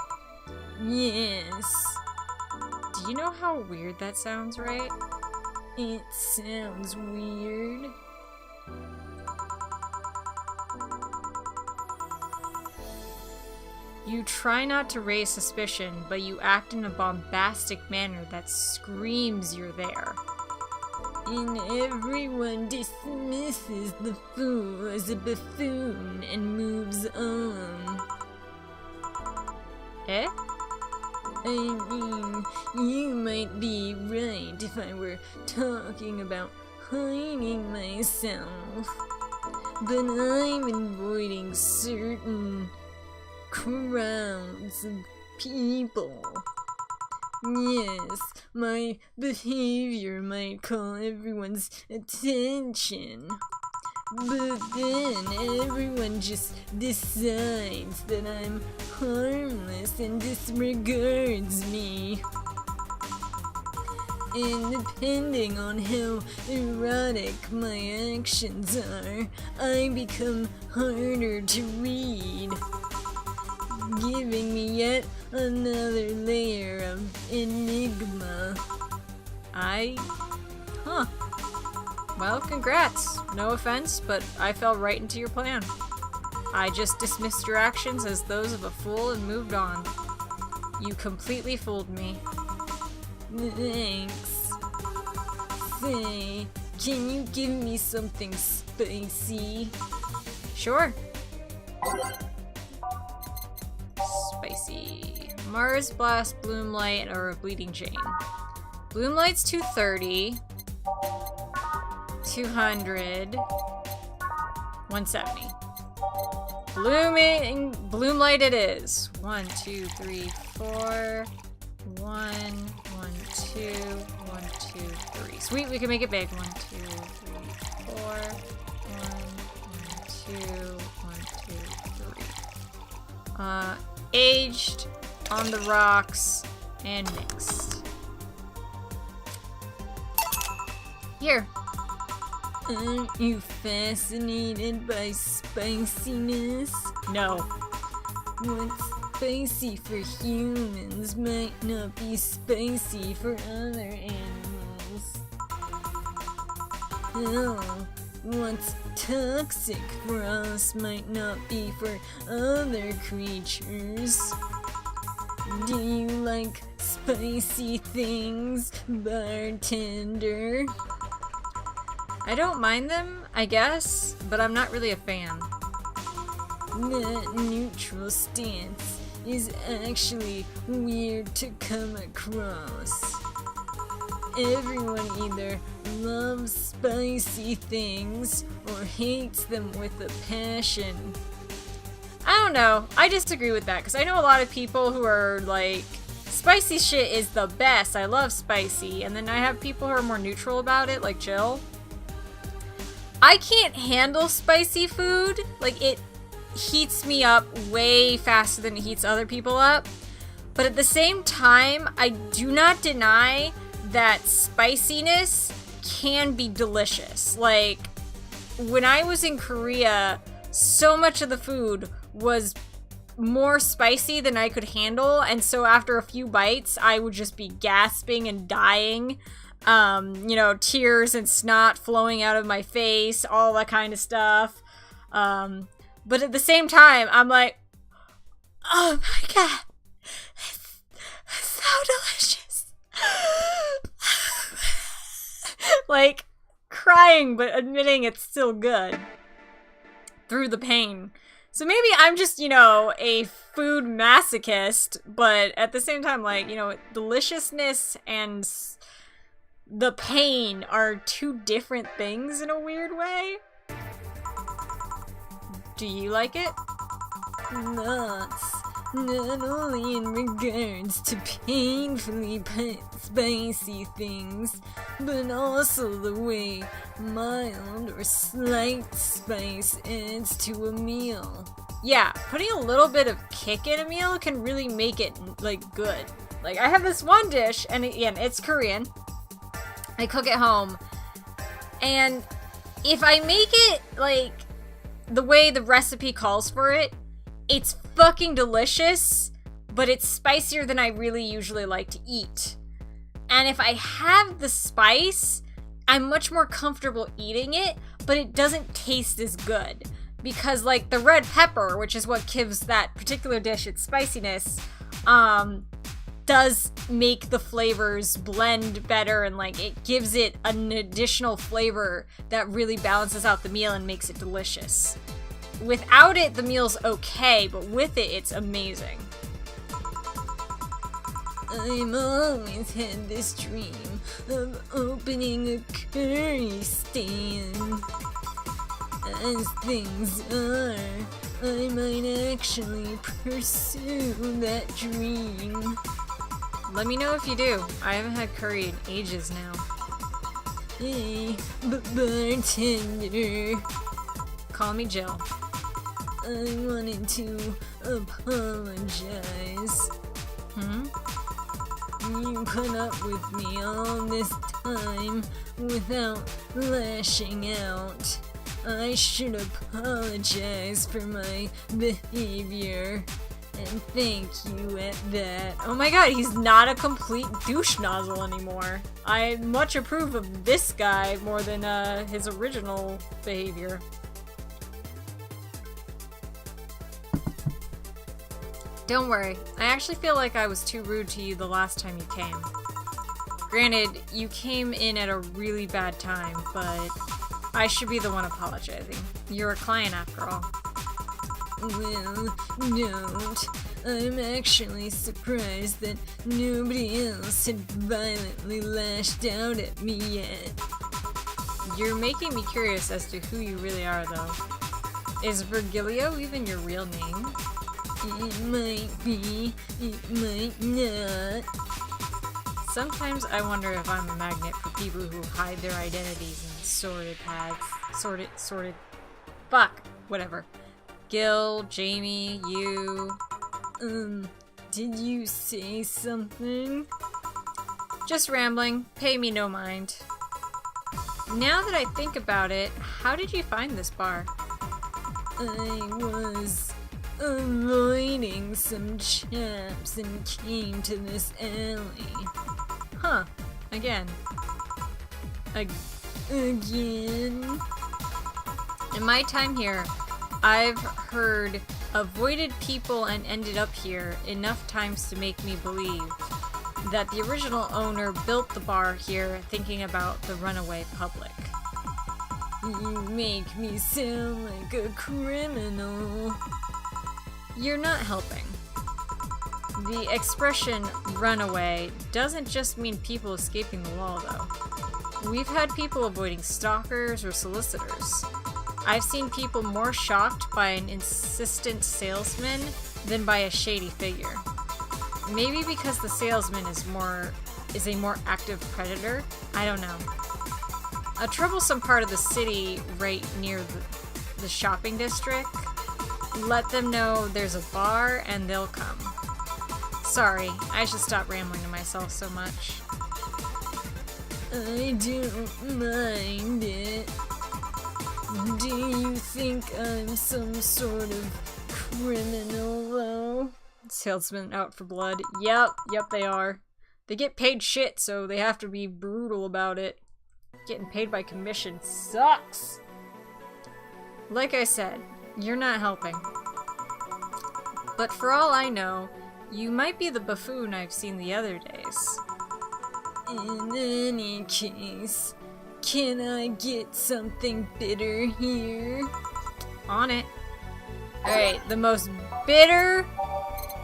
Yes. Do you know how weird that sounds, right? It sounds weird. You try not to raise suspicion, but you act in a bombastic manner that screams you're there. And everyone dismisses the fool as a buffoon and moves on. Eh? I mean, you might be right if I were talking about hiding myself, but I'm avoiding certain crowds of people. Yes, my behavior might call everyone's attention, but then everyone just decides that I'm harmless and disregards me. And depending on how erotic my actions are, I become harder to read, giving me yet another layer of enigma. Huh. Well, congrats. No offense, but I fell right into your plan. I just dismissed your actions as those of a fool and moved on. You completely fooled me. Thanks. Say, can you give me something spicy? Sure. Spicy. Mars Blast, Bloomlight, or a Bleeding Chain. Bloomlight's 230. 200. 170. Bloomlight it is. 1, 2, 3, 4. 1, 1, 2, 1, 2, 3. Sweet, we can make it big. 1, 2, 3, 4. 1, 1, 2, 1, 2, 3. Aged, on the rocks, and mixed. Here. Aren't you fascinated by spiciness? No. What's spicy for humans might not be spicy for other animals. Hell, what's toxic for us might not be for other creatures. Do you like spicy things, bartender? I don't mind them, I guess, but I'm not really a fan. That neutral stance is actually weird to come across. Everyone either loves spicy things or hates them with a passion. I don't know, I disagree with that, because I know a lot of people who are like, spicy shit is the best, I love spicy, and then I have people who are more neutral about it, like Jill. I can't handle spicy food. Like, it heats me up way faster than it heats other people up. But at the same time, I do not deny that spiciness can be delicious. Like, when I was in Korea, so much of the food was more spicy than I could handle, and so after a few bites, I would just be gasping and dying. Tears and snot flowing out of my face, all that kind of stuff. But at the same time, I'm like, oh my god, it's so delicious. Like, crying, but admitting it's still good through the pain. So maybe I'm just, a food masochist, but at the same time, like, deliciousness and the pain are two different things in a weird way. Do you like it? Nuts. Not only in regards to painfully spicy things, but also the way mild or slight spice adds to a meal. Yeah, putting a little bit of kick in a meal can really make it, good. Like, I have this one dish, and again, it's Korean. I cook at home, and if I make it, the way the recipe calls for it, it's fucking delicious, but it's spicier than I really usually like to eat. And if I have the spice, I'm much more comfortable eating it, but it doesn't taste as good. Because, the red pepper, which is what gives that particular dish its spiciness, does make the flavors blend better, and, it gives it an additional flavor that really balances out the meal and makes it delicious. Without it, the meal's okay, but with it, it's amazing. I've always had this dream of opening a curry stand. As things are, I might actually pursue that dream. Let me know if you do. I haven't had curry in ages now. Hey, bartender. Call me Jill. I wanted to apologize. You put up with me all this time without lashing out. I should apologize for my behavior. And thank you at that. Oh my god, he's not a complete douche nozzle anymore. I much approve of this guy more than his original behavior. Don't worry, I actually feel like I was too rude to you the last time you came. Granted, you came in at a really bad time, but I should be the one apologizing. You're a client after all. Well, don't. I'm actually surprised that nobody else had violently lashed out at me yet. You're making me curious as to who you really are, though. Is Virgilio even your real name? It might be, it might not. Sometimes I wonder if I'm a magnet for people who hide their identities in sordid paths. Sorted. Fuck. Whatever. Gil, Jamie, you. Did you say something? Just rambling. Pay me no mind. Now that I think about it, how did you find this bar? I was avoiding some chaps and came to this alley. Huh. Again. Again? In my time here, I've heard avoided people and ended up here enough times to make me believe that the original owner built the bar here thinking about the runaway public. You make me sound like a criminal. You're not helping. The expression runaway doesn't just mean people escaping the law, though. We've had people avoiding stalkers or solicitors. I've seen people more shocked by an insistent salesman than by a shady figure. Maybe because the salesman is a more active predator? I don't know. a troublesome part of the city right near the shopping district. Let them know there's a bar and they'll come. Sorry, I should stop rambling to myself so much. I don't mind it. Do you think I'm some sort of criminal, though? Salesman out for blood. Yep, they are. They get paid shit, so they have to be brutal about it. Getting paid by commission sucks! Like I said, you're not helping. But for all I know, you might be the buffoon I've seen the other days. In any case, can I get something bitter here? On it. Alright, the most bitter,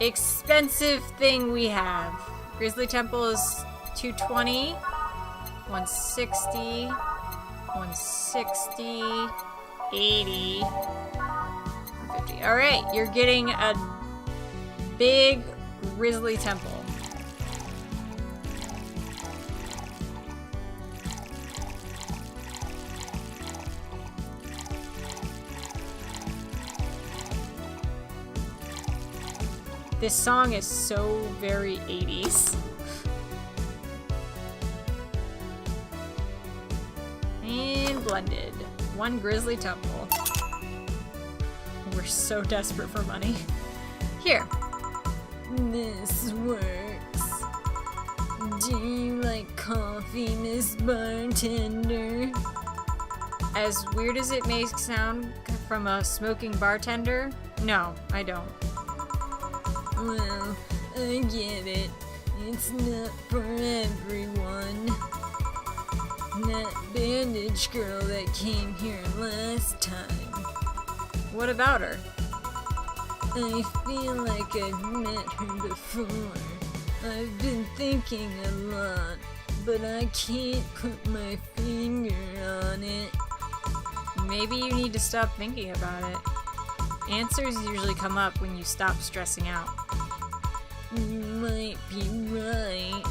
expensive thing we have. Grizzly Temple is 220, 160, 160, 80, 150. Alright, you're getting a big Grizzly Temple. This song is so very 80s. And blended. One Grizzly Temple. We're so desperate for money. Here. This works. Do you like coffee, Miss Bartender? As weird as it may sound from a smoking bartender, no, I don't. Well, I get it. It's not for everyone. That bandage girl that came here last time. What about her? I feel like I've met her before. I've been thinking a lot, but I can't put my finger on it. Maybe you need to stop thinking about it. Answers usually come up when you stop stressing out. You might be right.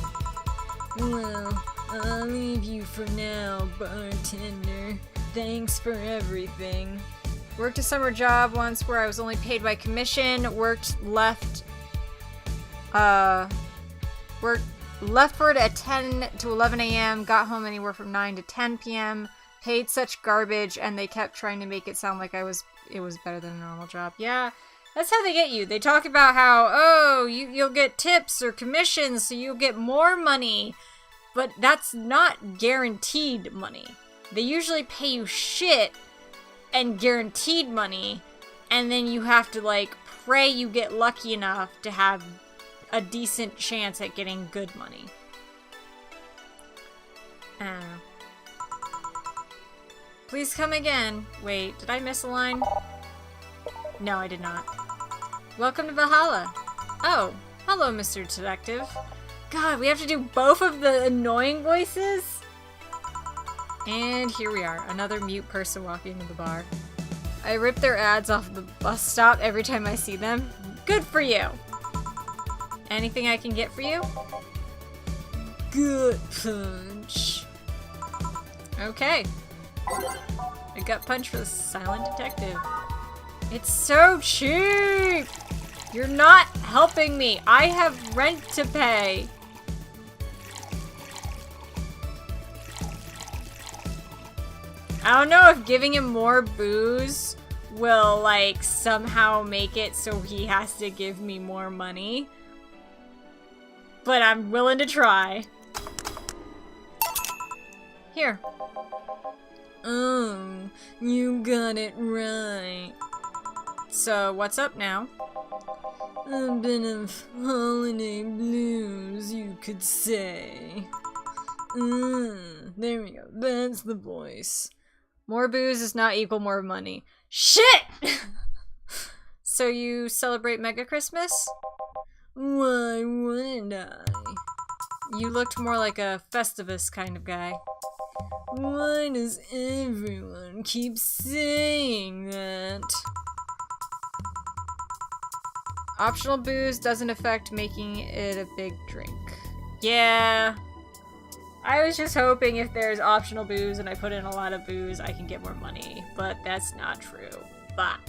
Well, I'll leave you for now, bartender. Thanks for everything. Worked a summer job once where I was only paid by commission. Left work at 10 to 11 a.m. Got home anywhere from 9 to 10 p.m. Paid such garbage, and they kept trying to make it sound like it was better than a normal job. Yeah, that's how they get you. They talk about how, oh, you'll get tips or commissions, so you'll get more money. But that's not guaranteed money. They usually pay you shit and guaranteed money, and then you have to, like, pray you get lucky enough to have a decent chance at getting good money. I don't know. Please come again. Wait, did I miss a line? No, I did not. Welcome to Valhalla. Oh, hello, Mr. Detective. God, we have to do both of the annoying voices? And here we are, another mute person walking into the bar. I rip their ads off the bus stop every time I see them. Good for you! Anything I can get for you? Gut punch. Okay. A gut punch for the silent detective. It's so cheap! You're not helping me! I have rent to pay! I don't know if giving him more booze will, like, somehow make it so he has to give me more money. But I'm willing to try. Here. Oh, you got it right. So, what's up now? A bit of holiday blues, you could say. There we go. That's the voice. More booze does not equal more money. Shit! So you celebrate Mega Christmas? Why wouldn't I? You looked more like a Festivus kind of guy. Why does everyone keep saying that? Optional booze doesn't affect making it a big drink. Yeah. I was just hoping if there's optional booze and I put in a lot of booze, I can get more money. But that's not true. Fuck.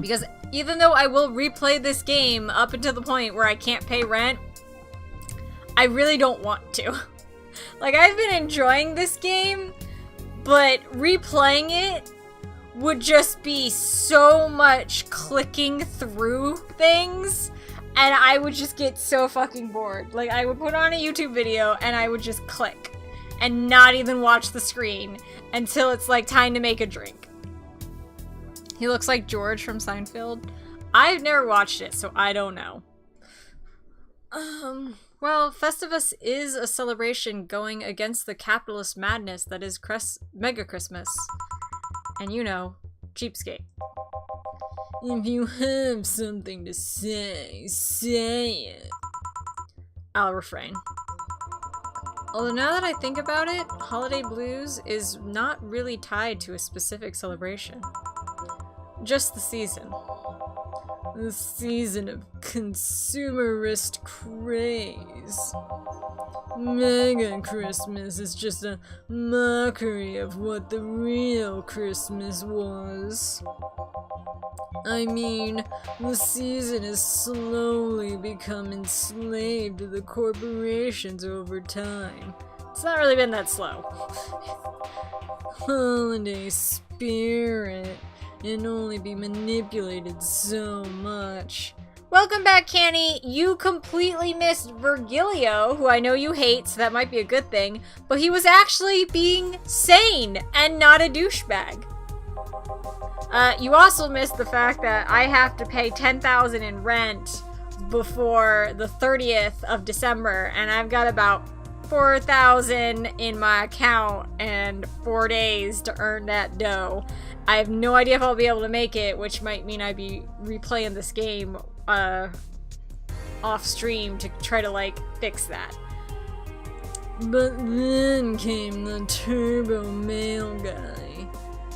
Because even though I will replay this game up until the point where I can't pay rent, I really don't want to. Like, I've been enjoying this game, but replaying it would just be so much clicking through things, and I would just get so fucking bored. Like, I would put on a YouTube video, and I would just click, and not even watch the screen until it's, like, time to make a drink. He looks like George from Seinfeld. I've never watched it, so I don't know. Well, Festivus is a celebration going against the capitalist madness that is Mega Christmas. And you know, cheapskate. If you have something to say, say it. I'll refrain. Although now that I think about it, Holiday Blues is not really tied to a specific celebration. Just the season. The season of consumerist craze. Mega Christmas is just a mockery of what the real Christmas was. I mean, the season has slowly become enslaved to the corporations over time. It's not really been that slow. Holiday spirit and only be manipulated so much. Welcome back, Canny. You completely missed Virgilio, who I know you hate, so that might be a good thing, but he was actually being sane and not a douchebag. You also missed the fact that I have to pay $10,000 in rent before the 30th of December, and I've got about $4,000 in my account and 4 days to earn that dough. I have no idea if I'll be able to make it, which might mean I'd be replaying this game off stream to try to, like, fix that. But then came the Turbo Mail guy.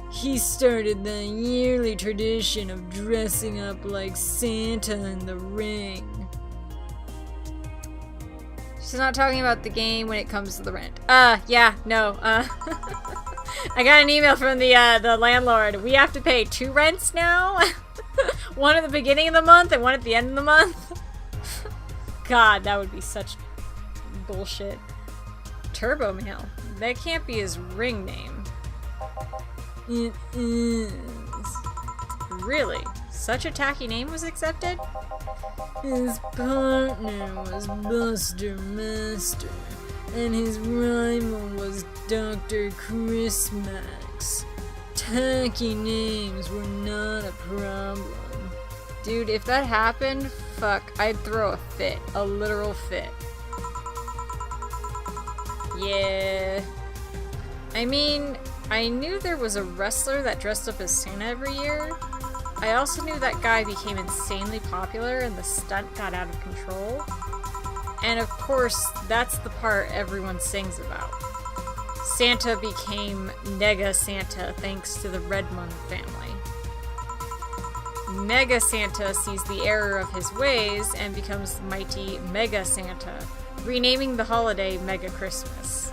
He started the yearly tradition of dressing up like Santa in the Ring. She's not talking about the game when it comes to the rent. Yeah, no, I got an email from the landlord. We have to pay 2 rents now? One at the beginning of the month and one at the end of the month? God, that would be such bullshit. Turbo Mail. That can't be his ring name. It is. Really? Such a tacky name was accepted? His partner was Buster Master, and his rival was Dr. Christmax. Tacky names were not a problem. Dude, if that happened, fuck, I'd throw a fit. A literal fit. Yeah. I mean, I knew there was a wrestler that dressed up as Santa every year. I also knew that guy became insanely popular and the stunt got out of control. And of course, that's the part everyone sings about. Santa became Nega Santa thanks to the Redmond family. Mega Santa sees the error of his ways and becomes mighty Mega Santa, renaming the holiday Mega Christmas.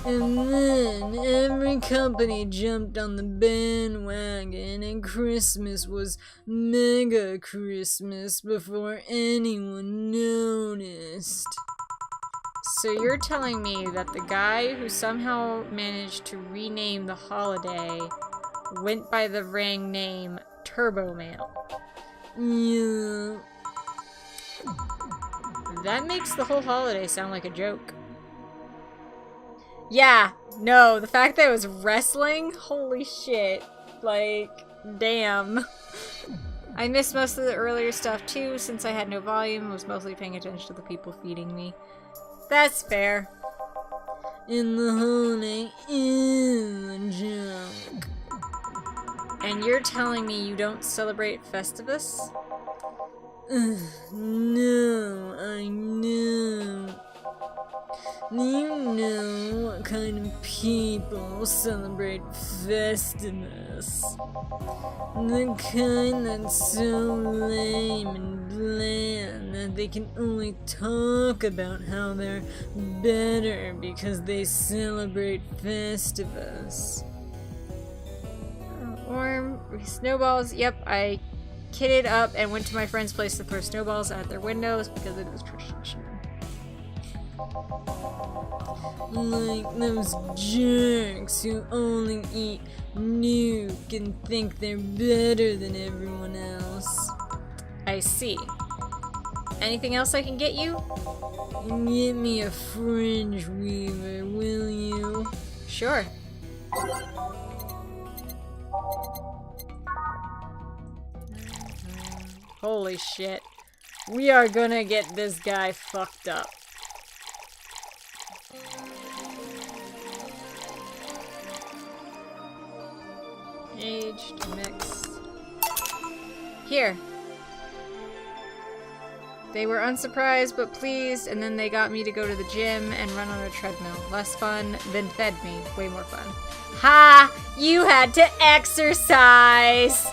And then every company jumped on the bandwagon and Christmas was Mega Christmas before anyone noticed. So you're telling me that the guy who somehow managed to rename the holiday went by the ring name Turbo Mail? Yeah. That makes the whole holiday sound like a joke. Yeah, no, the fact that it was wrestling, holy shit. Like, damn. I missed most of the earlier stuff too, since I had no volume and was mostly paying attention to the people feeding me. That's fair. And the holiday is a joke. And you're telling me you don't celebrate Festivus? No, I know. You know what kind of people celebrate Festivus? The kind that's so lame and bland that they can only talk about how they're better because they celebrate Festivus. Warm snowballs. Yep, I kitted up and went to my friend's place to throw snowballs at their windows because it is tradition. Like those jerks who only eat nuke and think they're better than everyone else. I see. Anything else I can get you? Get me a fringe weaver, will you? Sure. Holy shit. We are gonna get this guy fucked up. Aged, mixed. Here. They were unsurprised but pleased, and then they got me to go to the gym and run on a treadmill. Less fun than fed me. Way more fun. Ha! You had to exercise!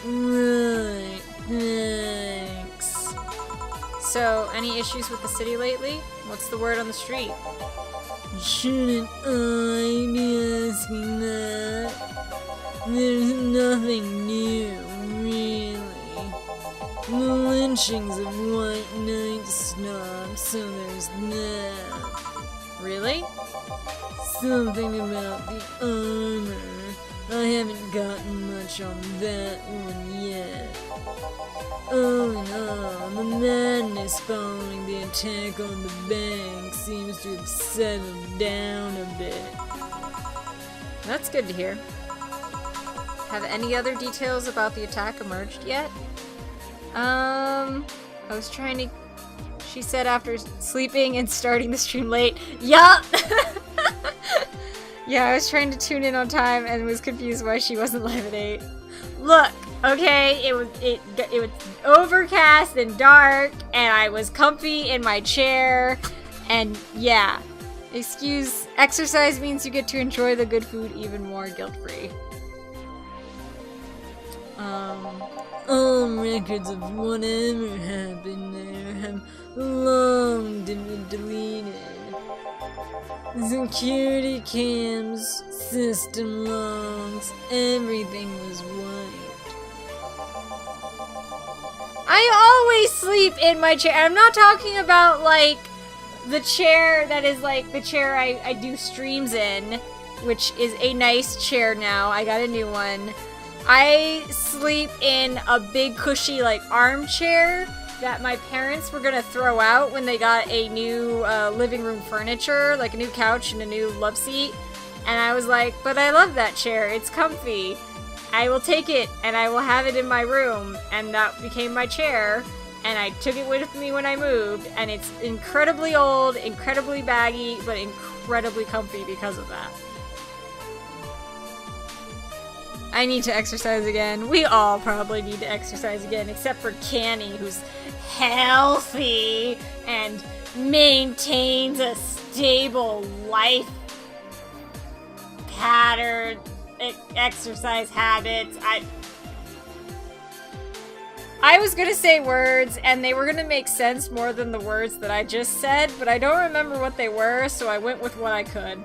Right. Thanks. So, any issues with the city lately? What's the word on the street? Shouldn't I be asking that? There's nothing new, really. The lynchings of white knight snobs, so there's that. Really? Something about the armor. I haven't gotten much on that one yet. Oh no, the madness following the attack on the bank seems to have settled down a bit. That's good to hear. Have any other details about the attack emerged yet? I was trying to... She said after sleeping and starting the stream late. Yup! Yeah, I was trying to tune in on time and was confused why she wasn't live at 8. Look, okay, it was overcast and dark, and I was comfy in my chair, and yeah. Exercise means you get to enjoy the good food even more guilt-free. All records of whatever happened there have long been deleted. Security cams, system logs, everything was wiped. I always sleep in my chair. I'm not talking about, like, the chair that is, like, the chair I do streams in, which is a nice chair now. I got a new one. I sleep in a big cushy, like, armchair that my parents were gonna throw out when they got a new living room furniture, like a new couch and a new love seat. And I was like, but I love that chair. It's comfy. I will take it and I will have it in my room. And that became my chair. And I took it with me when I moved. And it's incredibly old, incredibly baggy, but incredibly comfy because of that. I need to exercise again. We all probably need to exercise again, except for Canny, who's healthy and maintains a stable life pattern, exercise habits. I was gonna say words, and they were gonna make sense more than the words that I just said, but I don't remember what they were, so I went with what I could.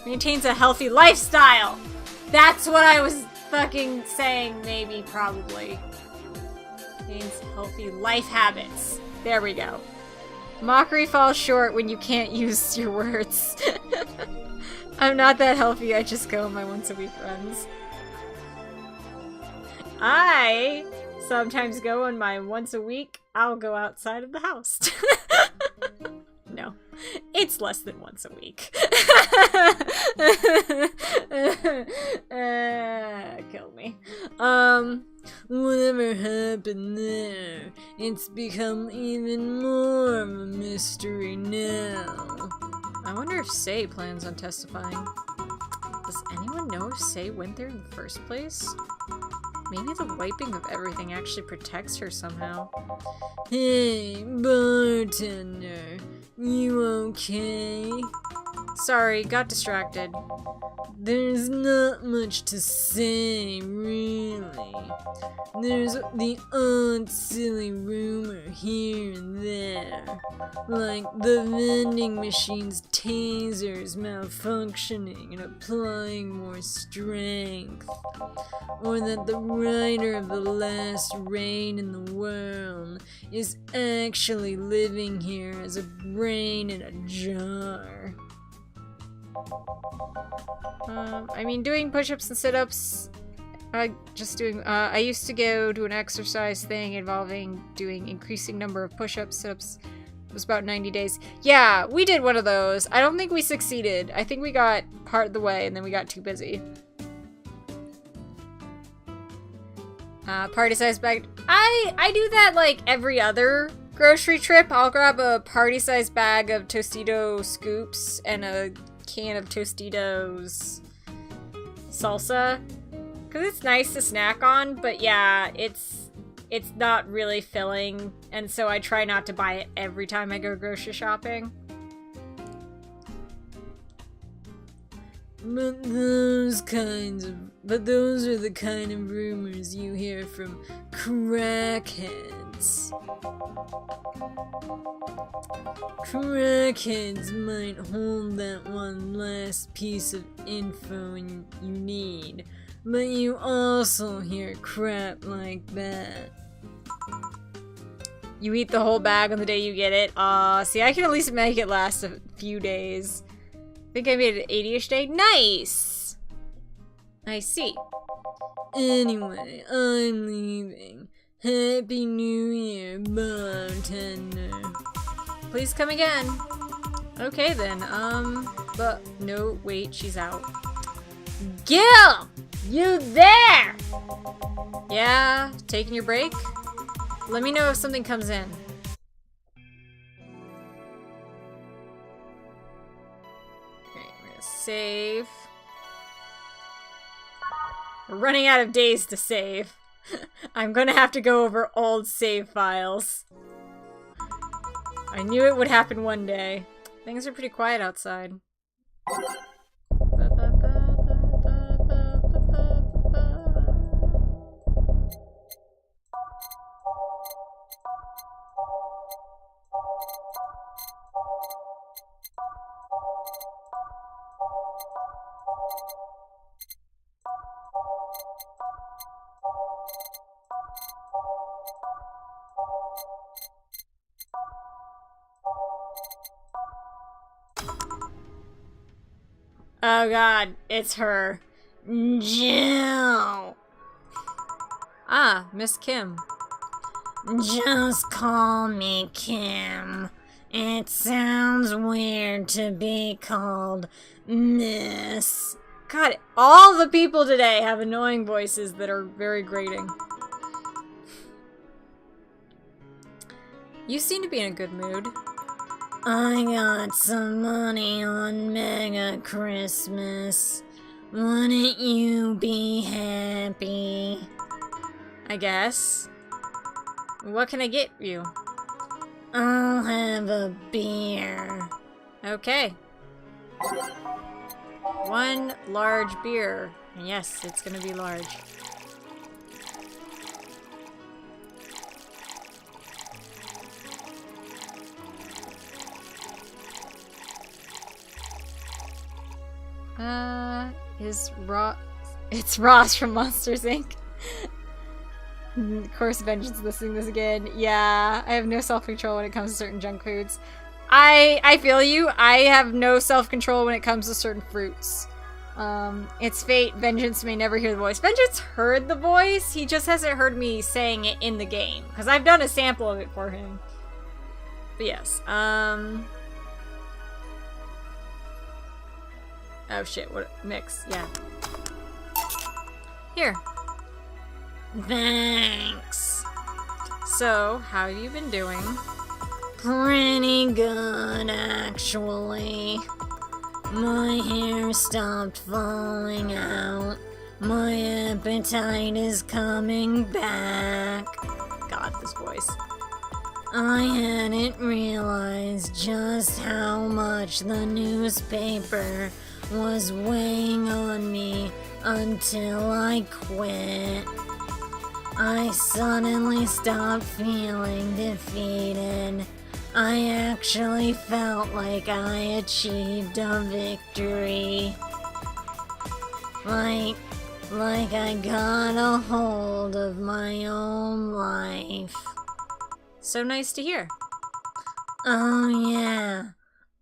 Maintains a healthy lifestyle! That's what I was fucking saying, maybe, probably. Means healthy life habits. There we go. Mockery falls short when you can't use your words. I'm not that healthy, I just go on my once-a-week runs. I sometimes go on my once-a-week, I'll go outside of the house. No. It's less than once a week. Kill me. Whatever happened there? It's become even more of a mystery now. I wonder if Say plans on testifying. Does anyone know if Say went there in the first place? Maybe the wiping of everything actually protects her somehow. Hey, bartender. You okay? Sorry, got distracted. There's not much to say, really. There's the odd, silly rumor here and there. Like the vending machine's tasers malfunctioning and applying more strength. Or that the writer of the last raid in the world is actually living here as a brain in a jar. I mean, doing push-ups and sit-ups, I used to go to an exercise thing involving doing increasing number of push-ups, sit-ups. It was about 90 days. Yeah, we did one of those. I don't think we succeeded. I think we got part of the way and then we got too busy. Party-sized bag. I do that like every other grocery trip. I'll grab a party-sized bag of Tostito scoops and a can of Tostitos salsa. Because it's nice to snack on, but yeah, it's not really filling. And so I try not to buy it every time I go grocery shopping. But those are the kind of rumors you hear from crackheads. Crackheads might hold that one last piece of info you need, but you also hear crap like that. You eat the whole bag on the day you get it. See, I can at least make it last a few days. I think I made it an 80-ish day. Nice! I see. Anyway, I'm leaving. Happy New Year, bartender. Please come again. Okay then, but no, wait, she's out. Gil! You there? Yeah, taking your break? Let me know if something comes in. Okay, we're gonna save. We're running out of days to save. I'm gonna have to go over old save files. I knew it would happen one day. Things are pretty quiet outside. Oh god, it's her. Jill! Ah, Miss Kim. Just call me Kim. It sounds weird to be called Miss. God, all the people today have annoying voices that are very grating. You seem to be in a good mood. I got some money on Mega Christmas. Wouldn't you be happy? I guess. What can I get you? I'll have a beer. Okay. 1 large beer. Yes, it's gonna be large. It's Ross from Monsters, Inc. Of course, Vengeance listening to this again. Yeah, I have no self-control when it comes to certain junk foods. I feel you. I have no self-control when it comes to certain fruits. It's fate. Vengeance may never hear the voice. Vengeance heard the voice. He just hasn't heard me saying it in the game. Because I've done a sample of it for him. But yes, oh shit, what mix? Yeah. Here. Thanks. So, how have you been doing? Pretty good, actually. My hair stopped falling out. My appetite is coming back. God, this voice. I hadn't realized just how much the newspaper was weighing on me until I quit. I suddenly stopped feeling defeated. I actually felt like I achieved a victory. Like I got a hold of my own life. So nice to hear. Oh yeah,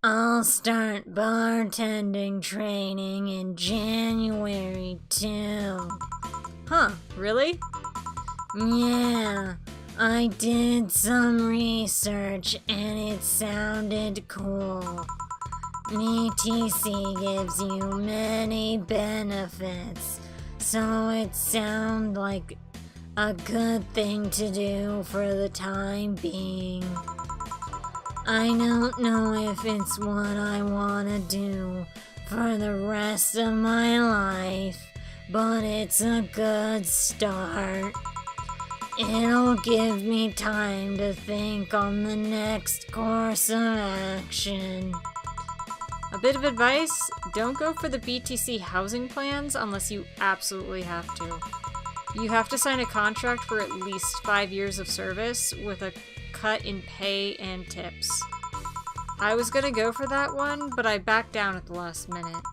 I'll start bartending training in January too. Huh, really? Yeah, I did some research and it sounded cool. BTC gives you many benefits, so it sounds like a good thing to do for the time being. I don't know if it's what I want to do for the rest of my life, but it's a good start. It'll give me time to think on the next course of action. A bit of advice, don't go for the BTC housing plans unless you absolutely have to. You have to sign a contract for at least 5 years of service with a cut in pay and tips. I was gonna go for that one, but I backed down at the last minute.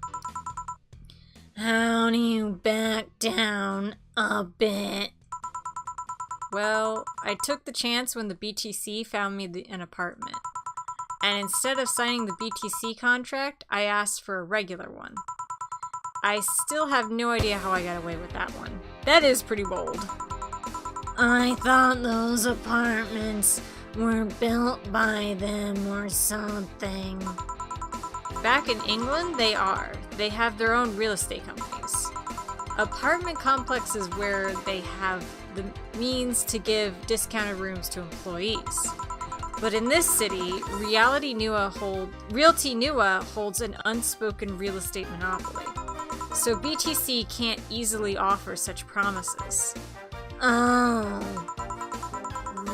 How do you back down a bit? Well, I took the chance when the BTC found me an apartment. And instead of signing the BTC contract, I asked for a regular one. I still have no idea how I got away with that one. That is pretty bold. I thought those apartments were built by them or something. Back in England, they are. They have their own real estate companies. Apartment complexes where they have the means to give discounted rooms to employees. But in this city, Realty Nua holds an unspoken real estate monopoly. So BTC can't easily offer such promises. Oh.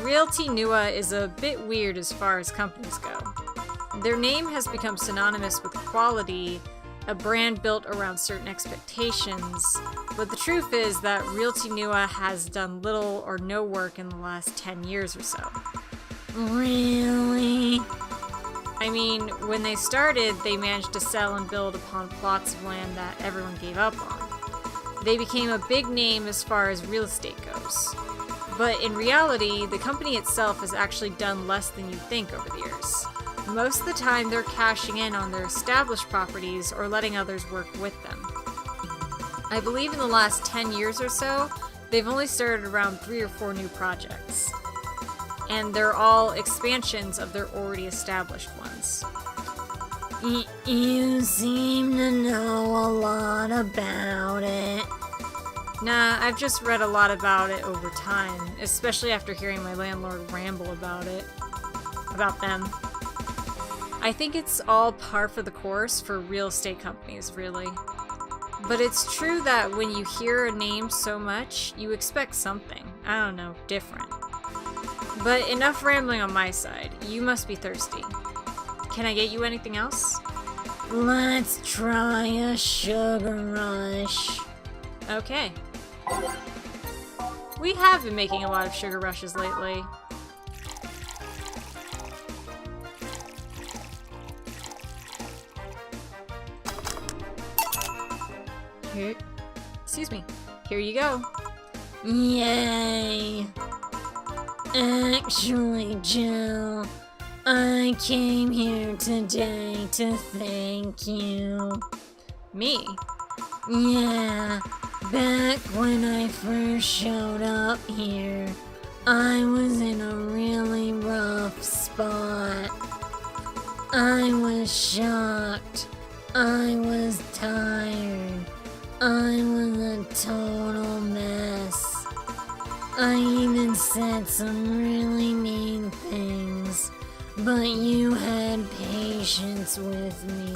Realty Nua is a bit weird as far as companies go. Their name has become synonymous with quality, a brand built around certain expectations, but the truth is that Realty Nua has done little or no work in the last 10 years or so. Really? I mean, when they started, they managed to sell and build upon plots of land that everyone gave up on. They became a big name as far as real estate goes. But in reality, the company itself has actually done less than you'd think over the years. Most of the time, they're cashing in on their established properties or letting others work with them. I believe in the last 10 years or so, they've only started around 3 or 4 new projects. And they're all expansions of their already established ones. You seem to know a lot about it. Nah, I've just read a lot about it over time, especially after hearing my landlord ramble about them. I think it's all par for the course for real estate companies, really. But it's true that when you hear a name so much, you expect something, I don't know, different. But enough rambling on my side. You must be thirsty. Can I get you anything else? Let's try a sugar rush. Okay. We have been making a lot of sugar rushes lately. Here you go. Yay! Actually, Jill, I came here today to thank you. Me? Yeah, back when I first showed up here, I was in a really rough spot. I was shocked. I was tired. I was a total mess. I even said some really mean things, but you had patience with me.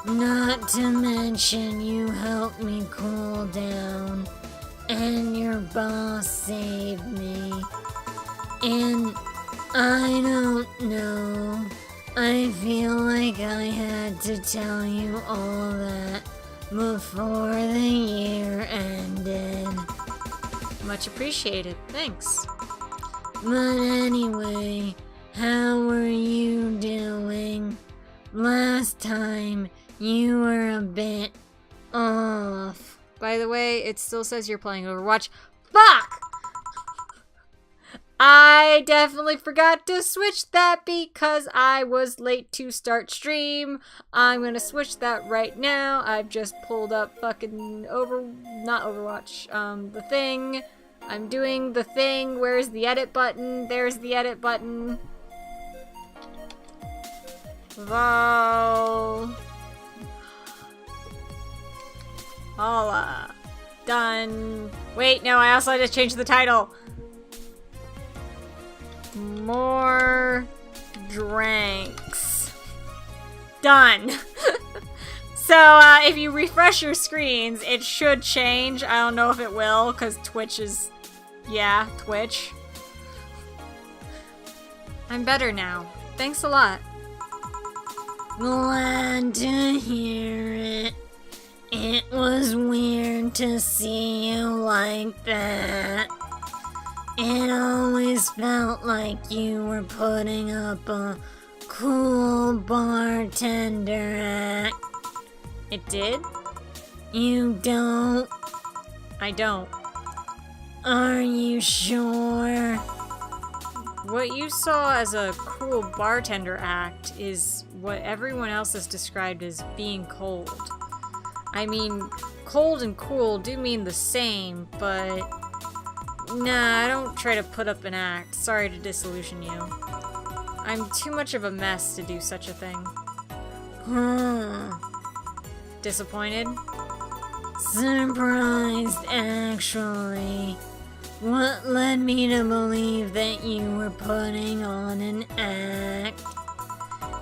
Not to mention you helped me cool down, and your boss saved me. And I don't know, I feel like I had to tell you all that before the year ended. Much appreciated. Thanks. But anyway, how were you doing? Last time, you were a bit off. By the way, it still says you're playing Overwatch. Fuck! I definitely forgot to switch that because I was late to start stream. I'm gonna switch that right now. I've just pulled up fucking not Overwatch, the thing. I'm doing the thing. Where's the edit button? There's the edit button. Vol. Holla. Done. Wait, no, I also had to change the title. More drinks. Done. So, if you refresh your screens, it should change. I don't know if it will, because Twitch is... Yeah, Twitch. I'm better now. Thanks a lot. Glad to hear it. It was weird to see you like that. It always felt like you were putting up a cool bartender act. It did? You don't? I don't. Are you sure? What you saw as a cool bartender act is what everyone else has described as being cold. I mean, cold and cool do mean the same, but... Nah, I don't try to put up an act. Sorry to disillusion you. I'm too much of a mess to do such a thing. Disappointed? Surprised, actually. What led me to believe that you were putting on an act?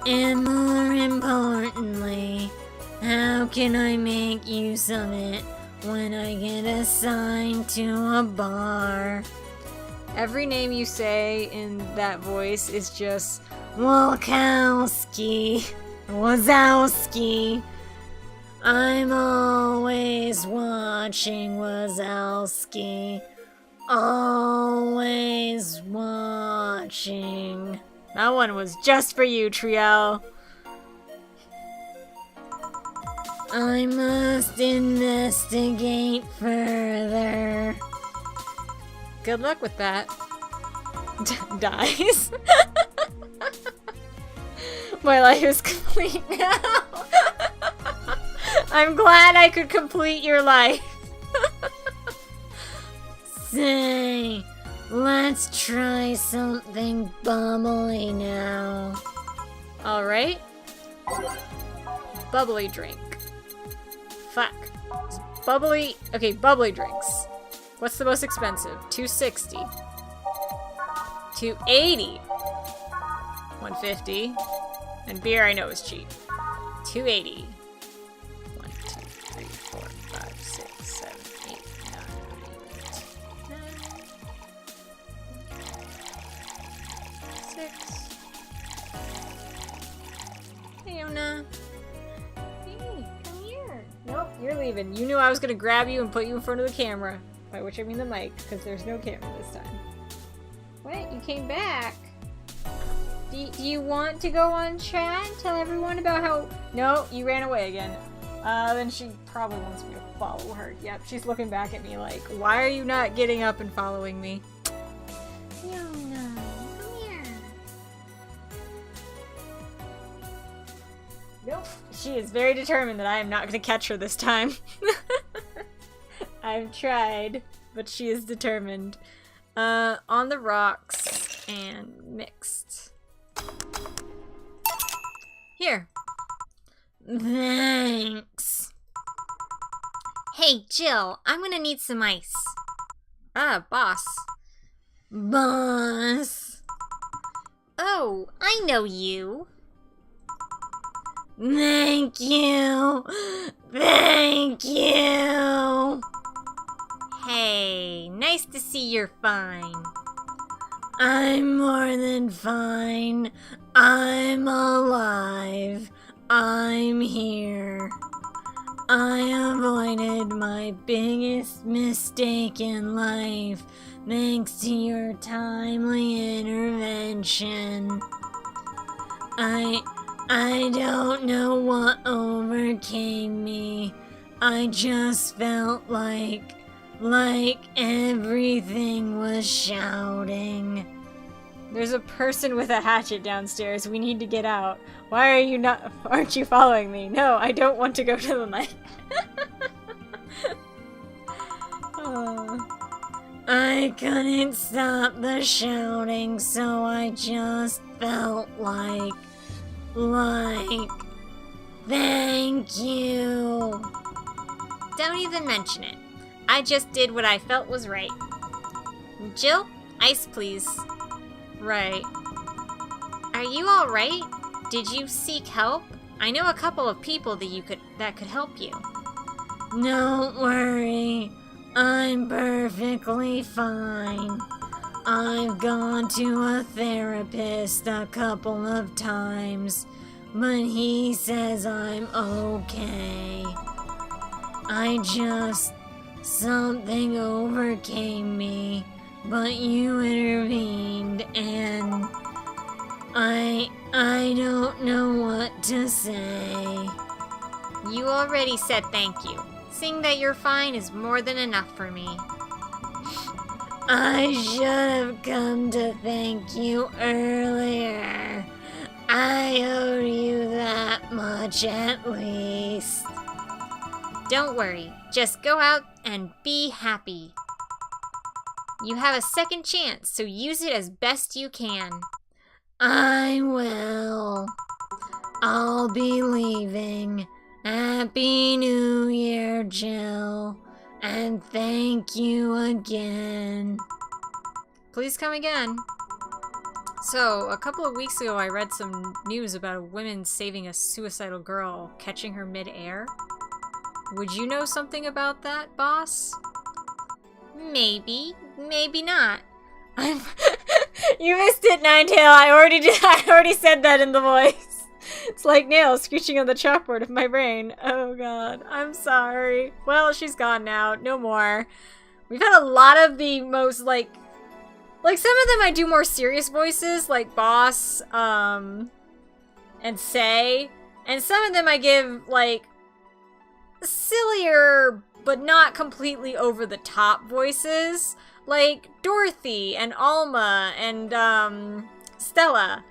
And more importantly, how can I make use of it when I get assigned to a bar? Every name you say in that voice is just... Wazowski. I'm always watching Wazowski. Always watching. That one was just for you, Trio. I must investigate further. Good luck with that. Dies. My life is complete now. I'm glad I could complete your life. Say, let's try something bubbly now. Alright. Bubbly drink. Fuck. Bubbly... Okay, bubbly drinks. What's the most expensive? $2.60. $2.80. $1.50. And beer I know is cheap. $2.80. 1, 2, 3, 4, 5, 6, 7, 8, 9, 8, 9. 6. Hey, Ona. Hey, come here. Nope, you're leaving. You knew I was gonna grab you and put you in front of the camera. By which I mean the mic, because there's no camera this time. What? You came back? Do you want to go on chat and tell everyone about how... No, you ran away again. Then she probably wants me to follow her. Yep, she's looking back at me like, why are you not getting up and following me? Yona, come here. Nope. She is very determined that I am not going to catch her this time. I've tried, but she is determined. On the rocks and mixed. Here. Thanks. Hey, Jill, I'm gonna need some ice. Ah, boss. Boss. Oh, I know you. Thank you. Thank you. Hey, nice to see you're fine. I'm more than fine. I'm alive. I'm here. I avoided my biggest mistake in life thanks to your timely intervention. I don't know what overcame me. I just felt like everything was shouting. There's a person with a hatchet downstairs. We need to get out. Why aren't you following me? No, I don't want to go to the night. I couldn't stop the shouting, so I just felt like, thank you. Don't even mention it. I just did what I felt was right. Jill, ice please. Right. Are you alright? Did you seek help? I know a couple of people that could help you. Don't worry. I'm perfectly fine. I've gone to a therapist a couple of times, but he says I'm okay. Something overcame me, but you intervened, and I don't know what to say. You already said thank you. Seeing that you're fine is more than enough for me. I should have come to thank you earlier. I owe you that much at least. Don't worry. Just go out and be happy. You have a second chance, so use it as best you can. I will. I'll be leaving. Happy New Year, Jill. And thank you again. Please come again. So, a couple of weeks ago I read some news about a woman saving a suicidal girl, catching her mid-air. Would you know something about that, boss? Maybe, maybe not. You missed it, Ninetail. I already said that in the voice. It's like nails screeching on the chalkboard of my brain. Oh god, I'm sorry. Well, she's gone now. No more. We've had a lot of the most, like some of them I do more serious voices, like Boss, and Say. And some of them I give, like, sillier, but not completely over-the-top voices. Like Dorothy and Alma and, Stella.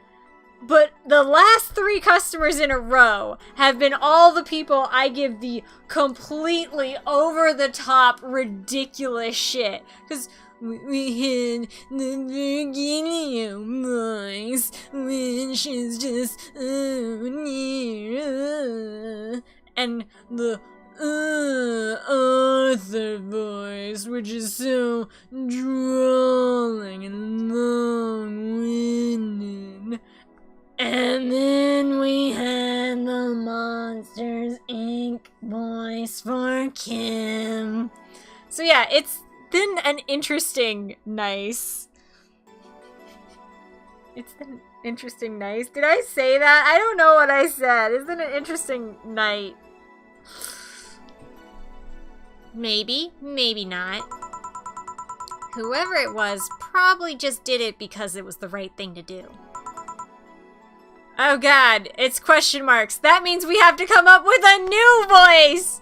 But the last 3 customers in a row have been all the people I give the completely over-the-top, ridiculous shit. Because we had the Virginia voice, which is just, and the Arthur voice, which is so drawling and long-winded. And then we had the Monsters, Inc. voice for Kim. So yeah, it's been an interesting nice. It's been interesting nice. Did I say that? I don't know what I said. It's been an interesting night. Maybe, maybe not. Whoever it was probably just did it because it was the right thing to do. Oh god, it's question marks. That means we have to come up with a new voice!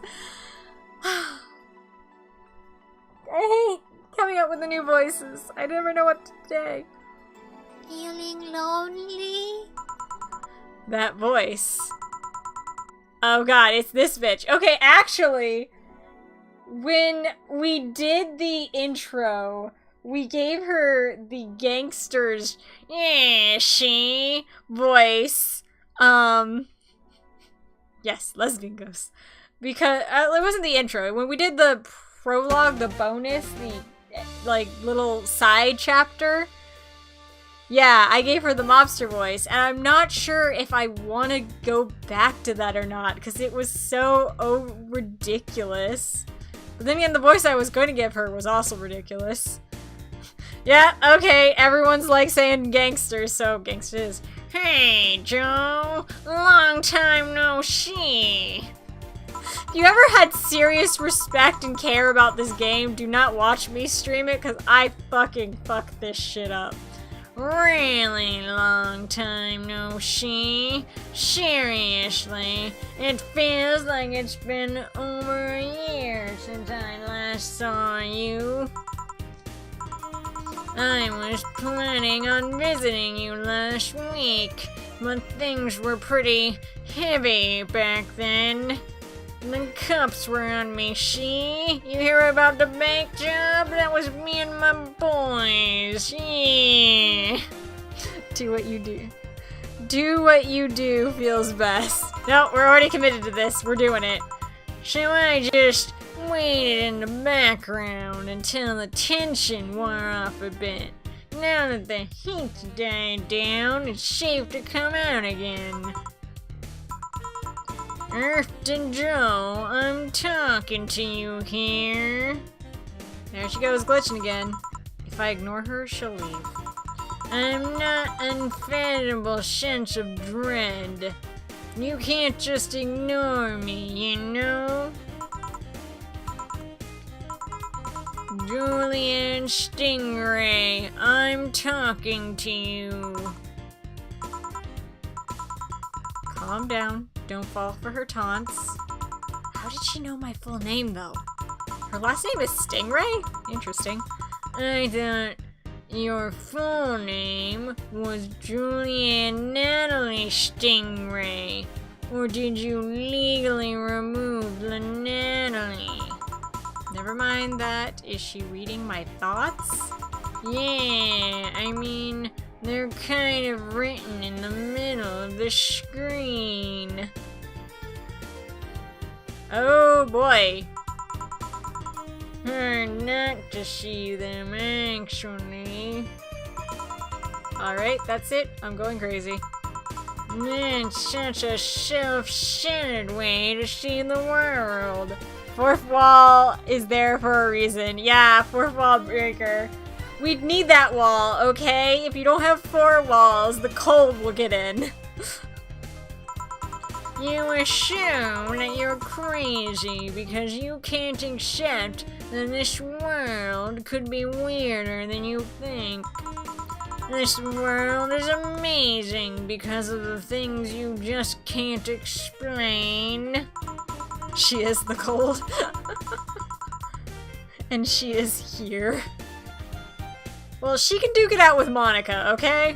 I hate coming up with the new voices. I never know what to say. Feeling lonely? That voice. Oh god, it's this bitch. Okay, actually, when we did the intro, we gave her the gangster's she voice. Yes, lesbian ghost. Because it wasn't the intro. When we did the prologue, the bonus, the like little side chapter, Yeah, I gave her the mobster voice, and I'm not sure if I want to go back to that or not, because it was so, ridiculous. But then again, the voice I was going to give her was also ridiculous. Yeah, okay, everyone's like saying gangster, so gangster is. Hey, Joe, long time no see. If you ever had serious respect and care about this game, do not watch me stream it, because I fucking fuck this shit up. Really long time no see. Seriously, it feels like it's been over a year since I last saw you. I was planning on visiting you last week, but things were pretty heavy back then. The cups were on me, see? You hear about the bank job? That was me and my boys, yeah. Do what you do. Do what you do feels best. No, we're already committed to this. We're doing it. So I just waited in the background until the tension wore off a bit. Now that the heat's died down, it's safe to come out again. Earth and Joe, I'm talking to you here. There she goes, glitching again. If I ignore her, she'll leave. I'm not unfathomable sense of dread. You can't just ignore me, you know? Julian Stingray, I'm talking to you. Calm down. Don't fall for her taunts. How did she know my full name, though? Her last name is Stingray? Interesting. I thought your full name was Julianne Natalie Stingray. Or did you legally remove the Natalie? Never mind that. Is she reading my thoughts? Yeah, I mean, they're kind of written in the middle of the screen. Oh boy. Hard not to see them, actually. Alright, that's it. I'm going crazy. That's such a self-centered way to see the world. Fourth wall is there for a reason. Yeah, fourth wall breaker. We'd need that wall, okay? If you don't have 4 walls, the cold will get in. You assume that you're crazy because you can't accept that this world could be weirder than you think. This world is amazing because of the things you just can't explain. She is the cold. And she is here. Well, she can duke it out with Monica, okay?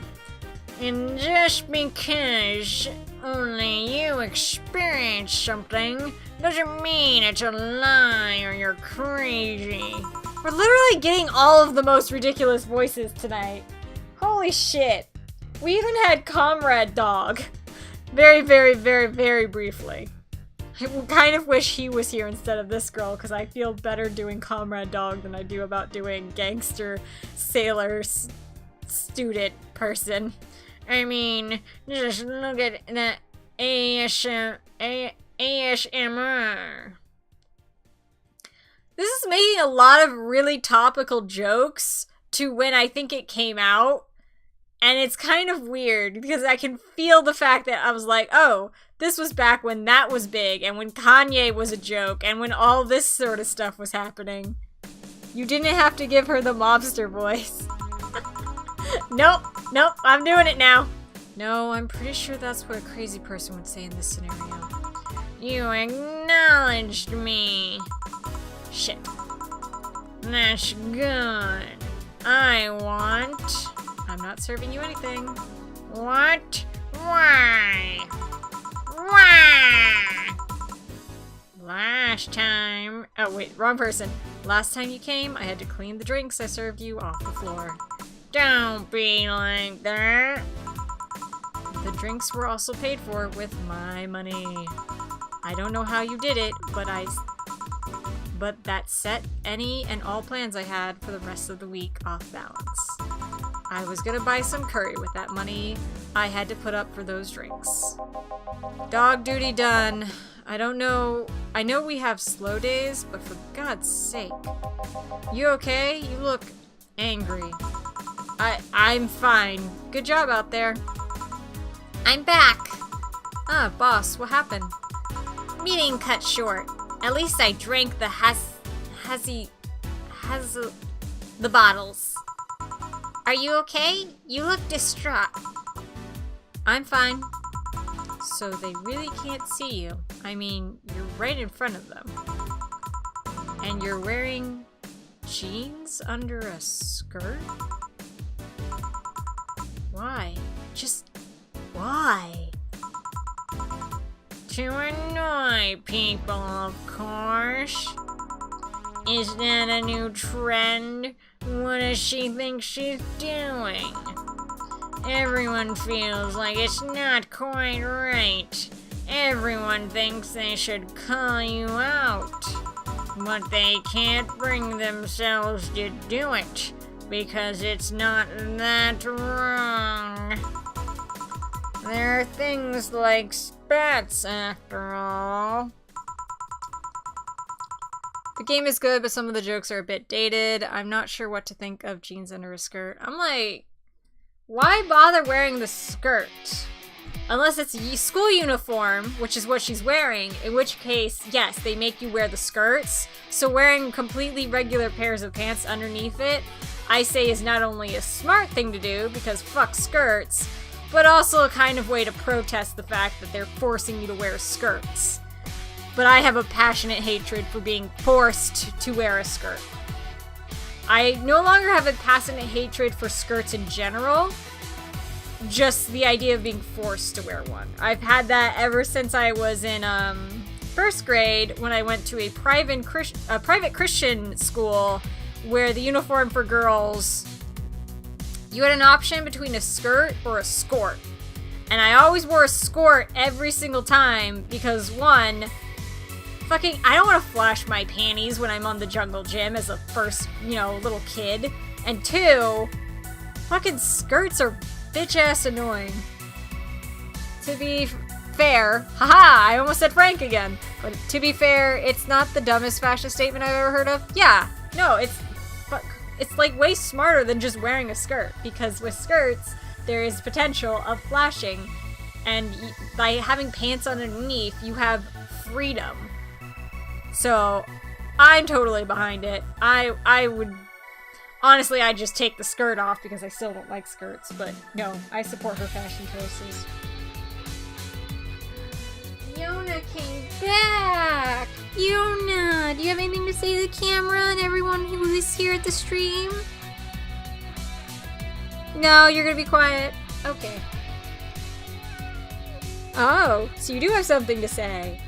And just because only you experience something doesn't mean it's a lie or you're crazy. We're literally getting all of the most ridiculous voices tonight. Holy shit. We even had Comrade Dog. Very, very, very, very briefly. I kind of wish he was here instead of this girl, because I feel better doing Comrade Dog than I do about doing gangster, sailor, student person. I mean, just look at the ASMR. This is making a lot of really topical jokes to when I think it came out. And it's kind of weird because I can feel the fact that I was like, oh, this was back when that was big and when Kanye was a joke and when all this sort of stuff was happening. You didn't have to give her the mobster voice. Nope, I'm doing it now. No, I'm pretty sure that's what a crazy person would say in this scenario. You acknowledged me. Shit. That's good. I want... I'm not serving you anything. What? Why? Why? Last time... Oh, wait, wrong person. Last time you came, I had to clean the drinks I served you off the floor. Don't be like that. The drinks were also paid for with my money. I don't know how you did it, but that set any and all plans I had for the rest of the week off balance. I was gonna buy some curry with that money I had to put up for those drinks. Dog duty done. I don't know. I know we have slow days, but for God's sake. You okay? You look angry. I'm fine. Good job out there. I'm back. Ah, boss, what happened? Meeting cut short. At least I drank the the bottles. Are you okay? You look distraught. I'm fine. So they really can't see you. I mean, you're right in front of them. And you're wearing jeans under a skirt? Why? Just why? To annoy people, of course. Is that a new trend? What does she think she's doing? Everyone feels like it's not quite right. Everyone thinks they should call you out. But they can't bring themselves to do it, because it's not that wrong. There are things like spats, after all. The game is good, but some of the jokes are a bit dated. I'm not sure what to think of jeans under a skirt. I'm like, why bother wearing the skirt? Unless it's a school uniform, which is what she's wearing, in which case, yes, they make you wear the skirts. So wearing completely regular pairs of pants underneath it, I say is not only a smart thing to do, because fuck skirts, but also a kind of way to protest the fact that they're forcing you to wear skirts. But I have a passionate hatred for being forced to wear a skirt. I no longer have a passionate hatred for skirts in general, just the idea of being forced to wear one. I've had that ever since I was in first grade, when I went to a private Christian school where the uniform for girls, you had an option between a skirt or a skort. And I always wore a skort every single time because, one, fucking, I don't want to flash my panties when I'm on the jungle gym as a first, little kid. And two, fucking skirts are bitch-ass annoying. To be fair, haha, I almost said Frank again. But to be fair, it's not the dumbest fashion statement I've ever heard of. Yeah, no, it's like way smarter than just wearing a skirt. Because with skirts, there is potential of flashing. And by having pants underneath, you have freedom. So, I'm totally behind it. I would... Honestly, I'd just take the skirt off because I still don't like skirts. But no, I support her fashion choices. Yona came back! Yona! Do you have anything to say to the camera and everyone who is here at the stream? No, you're gonna be quiet. Okay. Oh, so you do have something to say.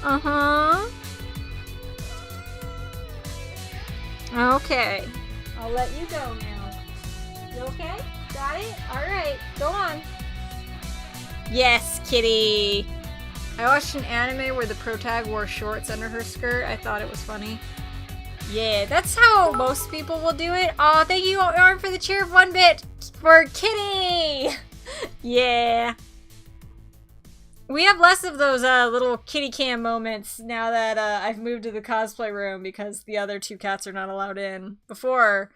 Uh-huh. Okay. I'll let you go now. You okay? Got it? Alright, go on. Yes, kitty! I watched an anime where the protag wore shorts under her skirt. I thought it was funny. Yeah, that's how most people will do it. Aw, thank you, Arm, for the cheer of 1 bit for kitty! Yeah. We have less of those little kitty cam moments now that I've moved to the cosplay room because the other 2 cats are not allowed in. Before,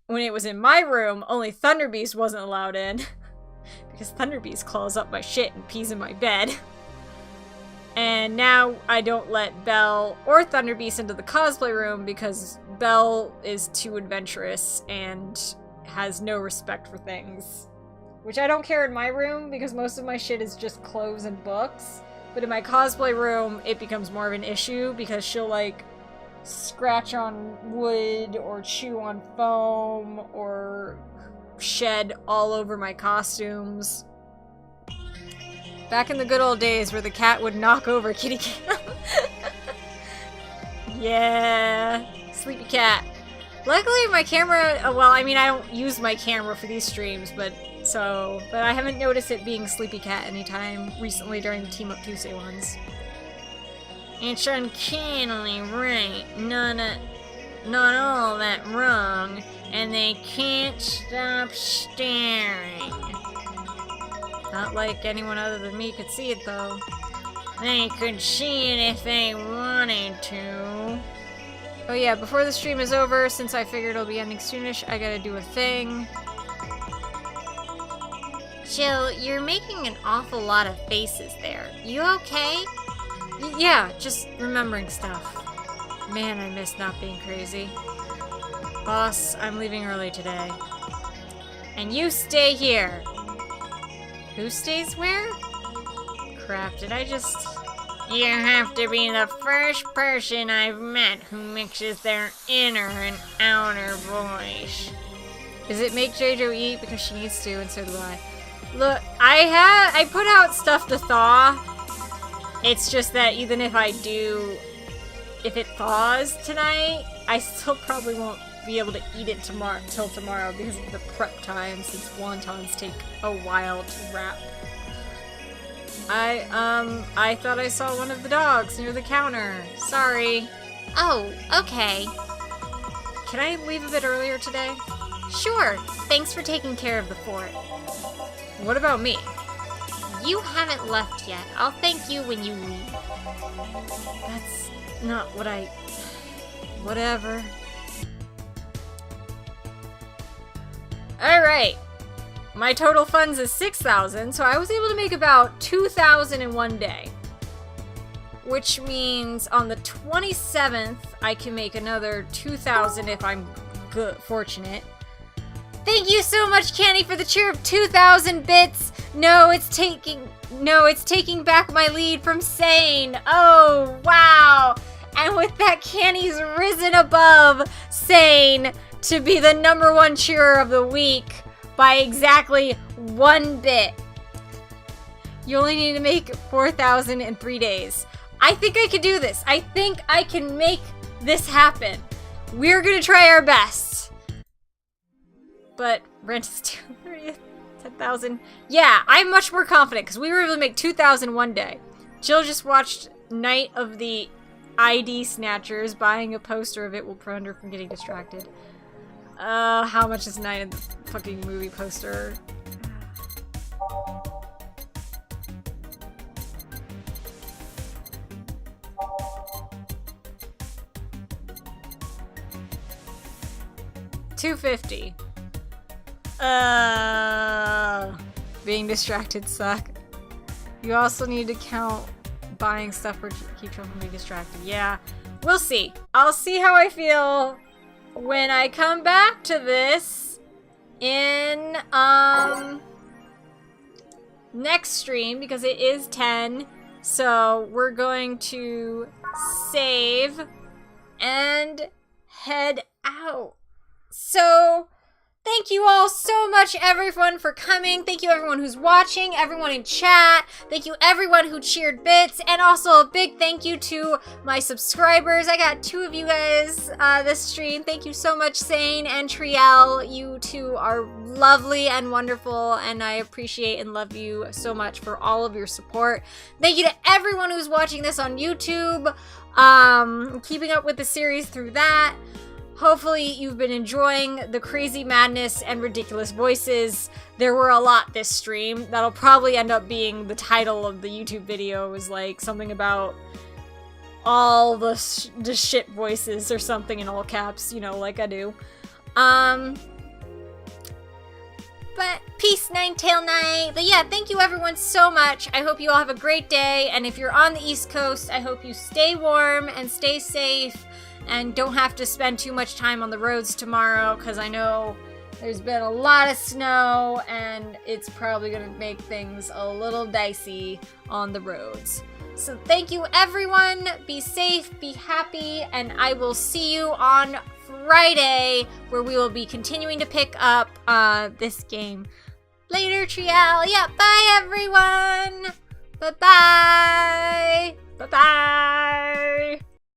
when it was in my room, only Thunderbeast wasn't allowed in. Because Thunderbeast claws up my shit and pees in my bed. And now I don't let Belle or Thunderbeast into the cosplay room because Belle is too adventurous and has no respect for things. Which I don't care in my room because most of my shit is just clothes and books. But in my cosplay room, it becomes more of an issue because she'll, like, scratch on wood or chew on foam or shed all over my costumes. Back in the good old days where the cat would knock over kitty cat. Yeah, sleepy cat. Luckily my camera, well, I mean, I don't use my camera for these streams, but I haven't noticed it being sleepy cat anytime recently during the Team Up Tuesday ones. It's uncannily right. not all that wrong, and they can't stop staring. Not like anyone other than me could see it, though. They could see it if they wanted to. Oh yeah, before the stream is over, since I figured it'll be ending soonish, I gotta do a thing. Jill, you're making an awful lot of faces there. You okay? Yeah, just remembering stuff. Man, I miss not being crazy. Boss, I'm leaving early today. And you stay here. Who stays where? Crap, did I just... You have to be the first person I've met who mixes their inner and outer voice. Does it make JoJo eat? Because she needs to, and so do I. Look, I put out stuff to thaw. It's just that even if I do, if it thaws tonight, I still probably won't be able to eat it till tomorrow because of the prep time, since wontons take a while to wrap. I thought I saw one of the dogs near the counter. Sorry. Oh, okay. Can I leave a bit earlier today? Sure. Thanks for taking care of the fort. What about me? You haven't left yet. I'll thank you when you leave. That's not what I... Whatever. Alright. My total funds is 6,000, so I was able to make about 2,000 in one day. Which means on the 27th, I can make another 2,000 if I'm fortunate. Thank you so much, Candy, for the cheer of 2,000 bits! No, it's taking back my lead from Sane! Oh, wow! And with that, Candy's risen above Sane to be the #1 cheerer of the week by exactly 1 bit. You only need to make 4,000 in 3 days. I think I can do this. I think I can make this happen. We're gonna try our best. But rent is 10,000. Yeah, I'm much more confident because we were able to make 2,000 one day. Jill just watched Night of the ID Snatchers. Buying a poster of it will prevent her from getting distracted. How much is Night of the fucking movie poster? $250. Being distracted suck. You also need to count buying stuff for keep from being distracted. Yeah, we'll see. I'll see how I feel when I come back to this in next stream, because it is 10. So we're going to save and head out. So thank you all so much, everyone, for coming. Thank you, everyone who's watching, everyone in chat. Thank you, everyone who cheered bits. And also a big thank you to my subscribers. I got 2 of you guys this stream. Thank you so much, Sane and Triel. You two are lovely and wonderful, and I appreciate and love you so much for all of your support. Thank you to everyone who's watching this on YouTube, keeping up with the series through that. Hopefully you've been enjoying the crazy madness and ridiculous voices. There were a lot this stream. That'll probably end up being the title of the YouTube video, is like something about all the shit voices or something in all caps, you know, like I do. But peace, Ninetail Night. But yeah, thank you everyone so much. I hope you all have a great day. And if you're on the East Coast, I hope you stay warm and stay safe. And don't have to spend too much time on the roads tomorrow, because I know there's been a lot of snow and it's probably going to make things a little dicey on the roads. So thank you, everyone. Be safe, be happy, and I will see you on Friday, where we will be continuing to pick up this game. Later, Trial. Yeah, bye, everyone. Bye-bye. Bye-bye.